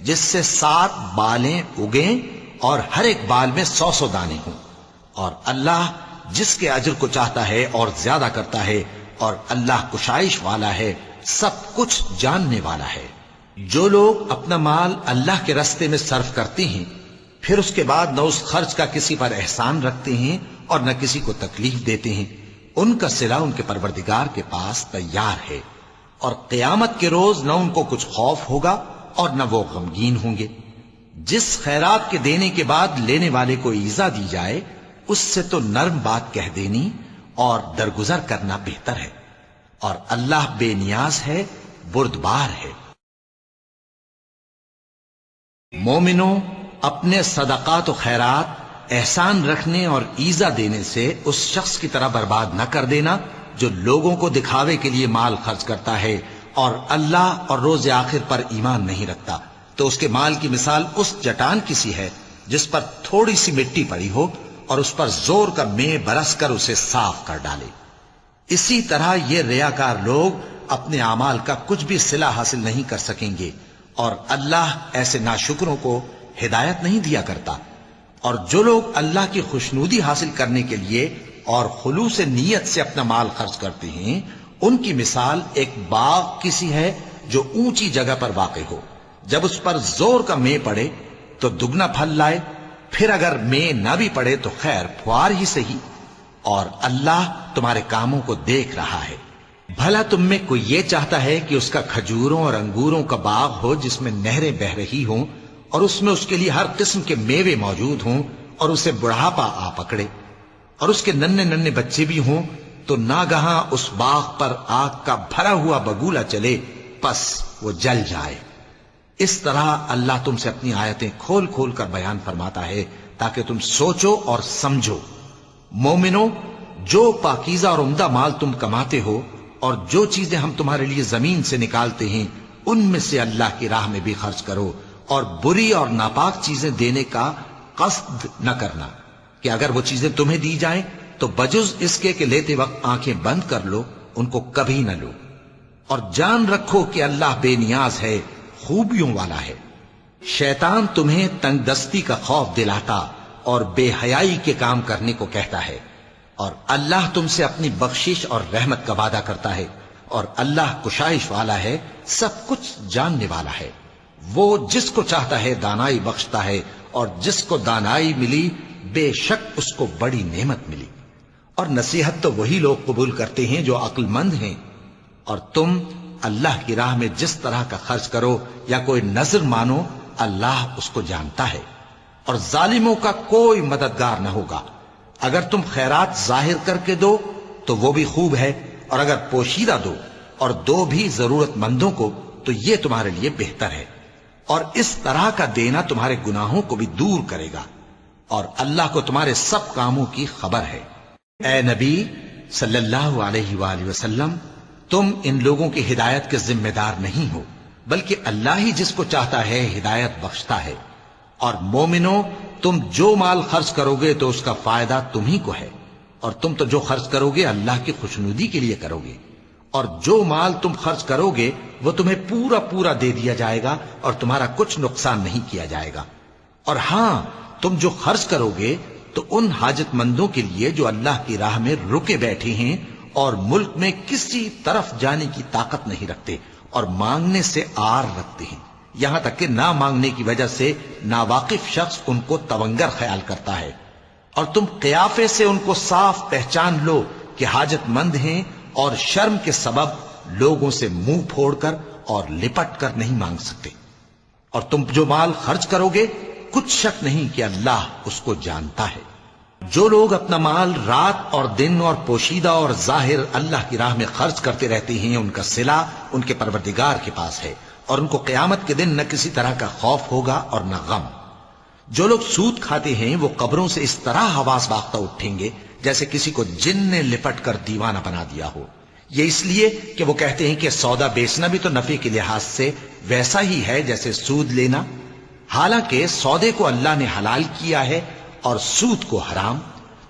[SPEAKER 2] جس سے 7 بالیں اگیں اور ہر ایک بال میں 100 دانے ہوں، اور اللہ جس کے اجر کو چاہتا ہے اور زیادہ کرتا ہے، اور اللہ کشائش والا ہے، سب کچھ جاننے والا ہے۔ جو لوگ اپنا مال اللہ کے راستے میں صرف کرتے ہیں پھر اس کے بعد نہ اس خرچ کا کسی پر احسان رکھتے ہیں اور نہ کسی کو تکلیف دیتے ہیں، ان کا صلہ ان کے پروردگار کے پاس تیار ہے، اور قیامت کے روز نہ ان کو کچھ خوف ہوگا اور نہ وہ غمگین ہوں گے۔ جس خیرات کے دینے کے بعد لینے والے کو ایذا دی جائے اس سے تو نرم بات کہہ دینی اور درگزر کرنا بہتر ہے، اور اللہ بے نیاز ہے، بردبار ہے۔ مومنوں، اپنے صدقات و خیرات احسان رکھنے اور ایذا دینے سے اس شخص کی طرح برباد نہ کر دینا جو لوگوں کو دکھاوے کے لیے مال خرچ کرتا ہے اور اللہ اور روز آخر پر ایمان نہیں رکھتا، تو اس کے مال کی مثال اس چٹان کی سی ہے جس پر تھوڑی سی مٹی پڑی ہو اور اس پر زور کا مے برس کر اسے صاف کر ڈالے۔ اسی طرح یہ ریاکار لوگ اپنے اعمال کا کچھ بھی صلہ حاصل نہیں کر سکیں گے، اور اللہ ایسے ناشکروں کو ہدایت نہیں دیا کرتا۔ اور جو لوگ اللہ کی خوشنودی حاصل کرنے کے لیے اور خلوص نیت سے اپنا مال خرچ کرتے ہیں ان کی مثال ایک باغ کی سی ہے جو اونچی جگہ پر واقع ہو، جب اس پر زور کا مے پڑے تو دگنا پھل لائے، پھر اگر مے نہ بھی پڑے تو خیر پھوار ہی صحیح، اور اللہ تمہارے کاموں کو دیکھ رہا ہے۔ بھلا تم میں کوئی یہ چاہتا ہے کہ اس کا کھجوروں اور انگوروں کا باغ ہو جس میں نہریں بہ رہی ہوں اور اس میں اس کے لیے ہر قسم کے میوے موجود ہوں، اور اسے بڑھاپا آ پکڑے اور اس کے ننھے ننھے بچے بھی ہوں، تو ناگہاں اس باغ پر آگ کا بھرا ہوا بگولا چلے، پس وہ جل جائے۔ اس طرح اللہ تم سے اپنی آیتیں کھول کھول کر بیان فرماتا ہے تاکہ تم سوچو اور سمجھو۔ مومنوں، جو پاکیزہ اور عمدہ مال تم کماتے ہو اور جو چیزیں ہم تمہارے لیے زمین سے نکالتے ہیں ان میں سے اللہ کی راہ میں بھی خرچ کرو، اور بری اور ناپاک چیزیں دینے کا قصد نہ کرنا کہ اگر وہ چیزیں تمہیں دی جائیں تو بجز اس کے کہ لیتے وقت آنکھیں بند کر لو، ان کو کبھی نہ لو۔ اور جان رکھو کہ اللہ بے نیاز ہے، خوبیوں والا ہے۔ شیطان تمہیں تنگ دستی کا خوف دلاتا اور بے حیائی کے کام کرنے کو کہتا ہے، اور اللہ تم سے اپنی بخشش اور رحمت کا وعدہ کرتا ہے، اور اللہ کشائش والا ہے، سب کچھ جاننے والا ہے۔ وہ جس کو چاہتا ہے دانائی بخشتا ہے، اور جس کو دانائی ملی بے شک اس کو بڑی نعمت ملی۔ اور نصیحت تو وہی لوگ قبول کرتے ہیں جو عقل مند ہیں۔ اور تم اللہ کی راہ میں جس طرح کا خرچ کرو یا کوئی نذر مانو، اللہ اس کو جانتا ہے، اور ظالموں کا کوئی مددگار نہ ہوگا۔ اگر تم خیرات ظاہر کر کے دو تو وہ بھی خوب ہے، اور اگر پوشیدہ دو اور دو بھی ضرورت مندوں کو تو یہ تمہارے لیے بہتر ہے، اور اس طرح کا دینا تمہارے گناہوں کو بھی دور کرے گا، اور اللہ کو تمہارے سب کاموں کی خبر ہے۔ اے نبی صلی اللہ علیہ وآلہ وسلم، تم ان لوگوں کی ہدایت کے ذمہ دار نہیں ہو، بلکہ اللہ ہی جس کو چاہتا ہے ہدایت بخشتا ہے۔ اور مومنو، تم جو مال خرچ کرو گے تو اس کا فائدہ تمہیں کو ہے، اور تم تو جو خرچ کرو گے اللہ کی خوشنودی کے لیے کرو گے، اور جو مال تم خرچ کرو گے وہ تمہیں پورا پورا دے دیا جائے گا، اور تمہارا کچھ نقصان نہیں کیا جائے گا۔ اور ہاں، تم جو خرچ کرو گے تو ان حاجت مندوں کے لیے جو اللہ کی راہ میں رکے بیٹھے ہیں اور ملک میں کسی طرف جانے کی طاقت نہیں رکھتے اور مانگنے سے آر رکھتے ہیں، یہاں تک کہ نہ مانگنے کی وجہ سے ناواقف شخص ان کو تونگر خیال کرتا ہے، اور تم قیافے سے ان کو صاف پہچان لو کہ حاجت مند ہیں، اور شرم کے سبب لوگوں سے منہ پھوڑ کر اور لپٹ کر نہیں مانگ سکتے۔ اور تم جو مال خرچ کرو گے کچھ شک نہیں کہ اللہ اس کو جانتا ہے۔ جو لوگ اپنا مال رات اور دن اور پوشیدہ اور ظاہر اللہ کی راہ میں خرچ کرتے رہتے ہیں، ان کا صلہ ان کے پروردگار کے پاس ہے، اور ان کو قیامت کے دن نہ کسی طرح کا خوف ہوگا اور نہ غم۔ جو لوگ سود کھاتے ہیں وہ قبروں سے اس طرح حواس باختہ اٹھیں گے جیسے کسی کو جن نے لپٹ کر دیوانہ بنا دیا ہو، یہ اس لیے کہ وہ کہتے ہیں کہ سودا بیچنا بھی تو نفع کے لحاظ سے ویسا ہی ہے جیسے سود لینا، حالانکہ سودے کو اللہ نے حلال کیا ہے اور سود کو حرام۔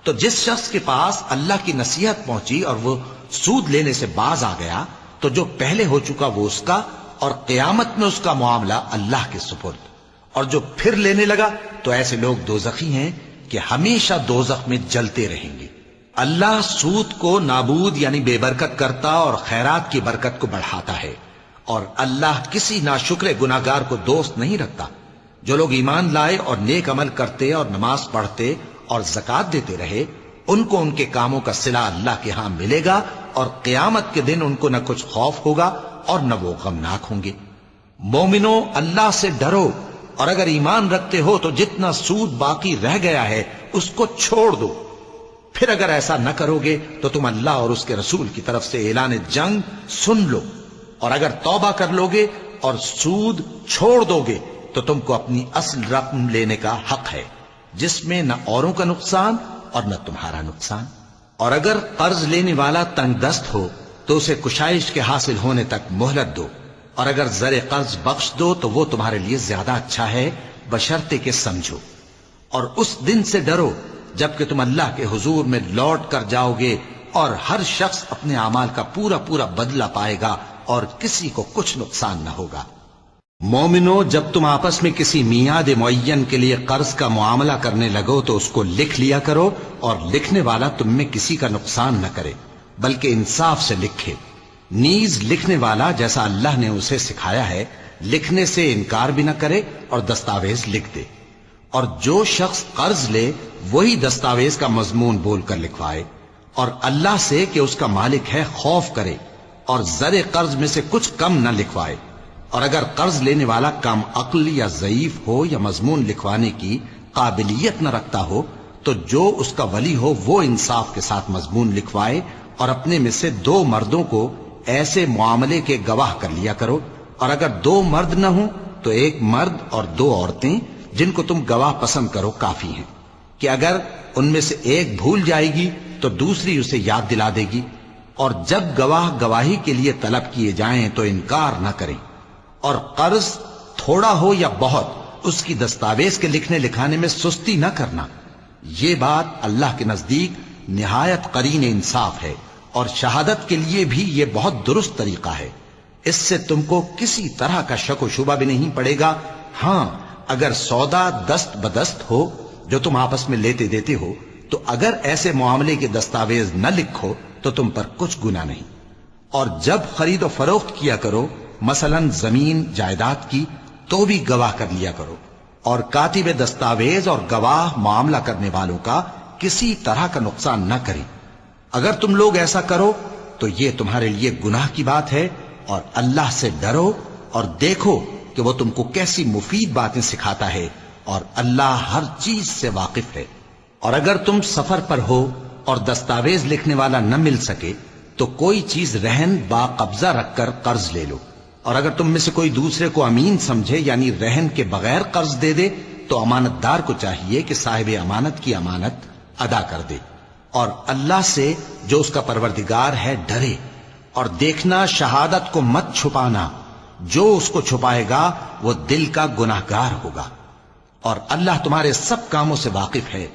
[SPEAKER 2] تو جس شخص کے پاس اللہ کی نصیحت پہنچی اور وہ سود لینے سے باز آ گیا تو جو پہلے ہو چکا وہ اس کا، اور قیامت میں اس کا معاملہ اللہ کے سپرد۔ اور جو پھر لینے لگا تو ایسے لوگ دوزخی ہیں کہ ہمیشہ دوزخ میں جلتے رہیں گے۔ اللہ سود کو نابود یعنی بے برکت کرتا اور خیرات کی برکت کو بڑھاتا ہے، اور اللہ کسی ناشکر گناہگار کو دوست نہیں رکھتا۔ جو لوگ ایمان لائے اور نیک عمل کرتے اور نماز پڑھتے اور زکوٰۃ دیتے رہے، ان کو ان کے کاموں کا صلہ اللہ کے ہاں ملے گا، اور قیامت کے دن ان کو نہ کچھ خوف ہوگا اور نہ وہ غمناک ہوں گے۔ مومنو، اللہ سے ڈرو، اور اگر ایمان رکھتے ہو تو جتنا سود باقی رہ گیا ہے اس کو چھوڑ دو۔ پھر اگر ایسا نہ کرو گے تو تم اللہ اور اس کے رسول کی طرف سے اعلان جنگ سن لو، اور اگر توبہ کر لو گے اور سود چھوڑ دو گے تو تم کو اپنی اصل رقم لینے کا حق ہے، جس میں نہ اوروں کا نقصان اور نہ تمہارا نقصان۔ اور اگر قرض لینے والا تنگ دست ہو تو اسے کشائش کے حاصل ہونے تک مہلت دو، اور اگر زر قرض بخش دو تو وہ تمہارے لیے زیادہ اچھا ہے، بشرطے کہ سمجھو۔ اور اس دن سے ڈرو جبکہ تم اللہ کے حضور میں لوٹ کر جاؤ گے، اور ہر شخص اپنے اعمال کا پورا پورا بدلہ پائے گا، اور کسی کو کچھ نقصان نہ ہوگا۔ مومنو، جب تم آپس میں کسی میعاد معین کے لیے قرض کا معاملہ کرنے لگو تو اس کو لکھ لیا کرو، اور لکھنے والا تم میں کسی کا نقصان نہ کرے بلکہ انصاف سے لکھے۔ نیز لکھنے والا جیسا اللہ نے اسے سکھایا ہے لکھنے سے انکار بھی نہ کرے اور دستاویز لکھ دے، اور جو شخص قرض لے وہی دستاویز کا مضمون بول کر لکھوائے، اور اللہ سے کہ اس کا مالک ہے خوف کرے، اور زر قرض میں سے کچھ کم نہ لکھوائے۔ اور اگر قرض لینے والا کم عقل یا ضعیف ہو یا مضمون لکھوانے کی قابلیت نہ رکھتا ہو تو جو اس کا ولی ہو وہ انصاف کے ساتھ مضمون لکھوائے، اور اپنے میں سے 2 مردوں کو ایسے معاملے کے گواہ کر لیا کرو، اور اگر 2 مرد نہ ہوں تو 1 مرد اور 2 عورتیں جن کو تم گواہ پسند کرو کافی ہیں، کہ اگر ان میں سے ایک بھول جائے گی تو دوسری اسے یاد دلا دے گی، اور جب گواہ گواہی کے لیے طلب کیے جائیں تو انکار نہ کریں۔ اور قرض تھوڑا ہو یا بہت اس کی دستاویز کے لکھنے لکھانے میں سستی نہ کرنا. یہ بات اللہ کے نزدیک نہایت قرین انصاف ہے، اور شہادت کے لیے بھی یہ بہت درست طریقہ ہے. اس سے تم کو کسی طرح کا شک و شبہ بھی نہیں پڑے گا. ہاں اگر سودا دست بدست ہو جو تم آپس میں لیتے دیتے ہو، تو اگر ایسے معاملے کے دستاویز نہ لکھو تو تم پر کچھ گناہ نہیں. اور جب خرید و فروخت کیا کرو، مثلا زمین جائیداد کی، تو بھی گواہ کر لیا کرو. اور کاتب دستاویز اور گواہ معاملہ کرنے والوں کا کسی طرح کا نقصان نہ کریں. اگر تم لوگ ایسا کرو تو یہ تمہارے لیے گناہ کی بات ہے. اور اللہ سے ڈرو اور دیکھو کہ وہ تم کو کیسی مفید باتیں سکھاتا ہے، اور اللہ ہر چیز سے واقف ہے. اور اگر تم سفر پر ہو اور دستاویز لکھنے والا نہ مل سکے تو کوئی چیز رہن با قبضہ رکھ کر قرض لے لو. اور اگر تم میں سے کوئی دوسرے کو امین سمجھے یعنی رہن کے بغیر قرض دے دے تو امانت دار کو چاہیے کہ صاحب امانت کی امانت ادا کر دے. اور اللہ سے جو اس کا پروردگار ہے ڈرے. اور دیکھنا شہادت کو مت چھپانا، جو اس کو چھپائے گا وہ دل کا گناہگار ہوگا. اور اللہ تمہارے سب کاموں سے واقف ہے.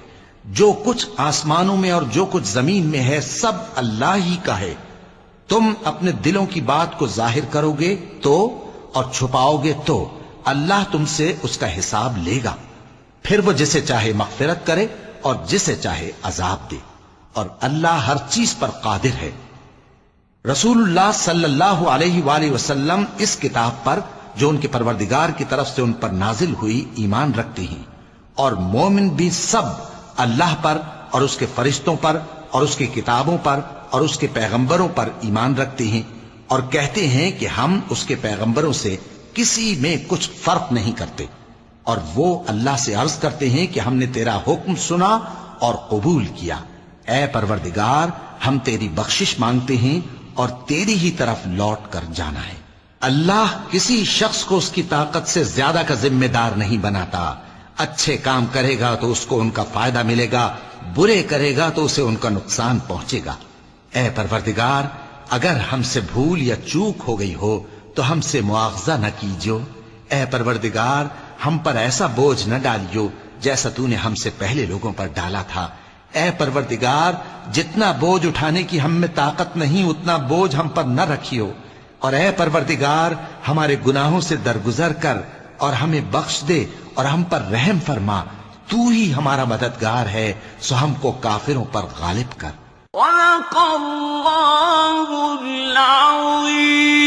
[SPEAKER 2] جو کچھ آسمانوں میں اور جو کچھ زمین میں ہے سب اللہ ہی کا ہے. تم اپنے دلوں کی بات کو ظاہر کرو گے تو اور چھپاؤ گے تو اللہ تم سے اس کا حساب لے گا. پھر وہ جسے چاہے مغفرت کرے اور جسے چاہے عذاب دے. اور اللہ ہر چیز پر قادر ہے. رسول اللہ صلی اللہ علیہ وآلہ وسلم اس کتاب پر جو ان کے پروردگار کی طرف سے ان پر نازل ہوئی ایمان رکھتے ہیں. اور مومن بھی سب اللہ پر اور اس کے فرشتوں پر اور اس کی کتابوں پر اور اس کے پیغمبروں پر ایمان رکھتے ہیں، اور کہتے ہیں کہ ہم اس کے پیغمبروں سے کسی میں کچھ فرق نہیں کرتے. اور وہ اللہ سے عرض کرتے ہیں کہ ہم نے تیرا حکم سنا اور قبول کیا. اے پروردگار، ہم تیری بخشش مانگتے ہیں اور تیری ہی طرف لوٹ کر جانا ہے. اللہ کسی شخص کو اس کی طاقت سے زیادہ کا ذمہ دار نہیں بناتا. اچھے کام کرے گا تو اس کو ان کا فائدہ ملے گا، برے کرے گا تو اسے ان کا نقصان پہنچے گا. اے پروردگار، اگر ہم سے بھول یا چوک ہو گئی ہو تو ہم سے مواخذہ نہ کیجو. اے پروردگار، ہم پر ایسا بوجھ نہ ڈالیو جیسا تو نے ہم سے پہلے لوگوں پر ڈالا تھا. اے پروردگار، جتنا بوجھ اٹھانے کی ہم میں طاقت نہیں اتنا بوجھ ہم پر نہ رکھیو. اور اے پروردگار، ہمارے گناہوں سے درگزر کر اور ہمیں بخش دے اور ہم پر رحم فرما. تو ہی ہمارا مددگار ہے، سو ہم کو کافروں پر غالب کر.
[SPEAKER 3] صدق اللہ العظیم.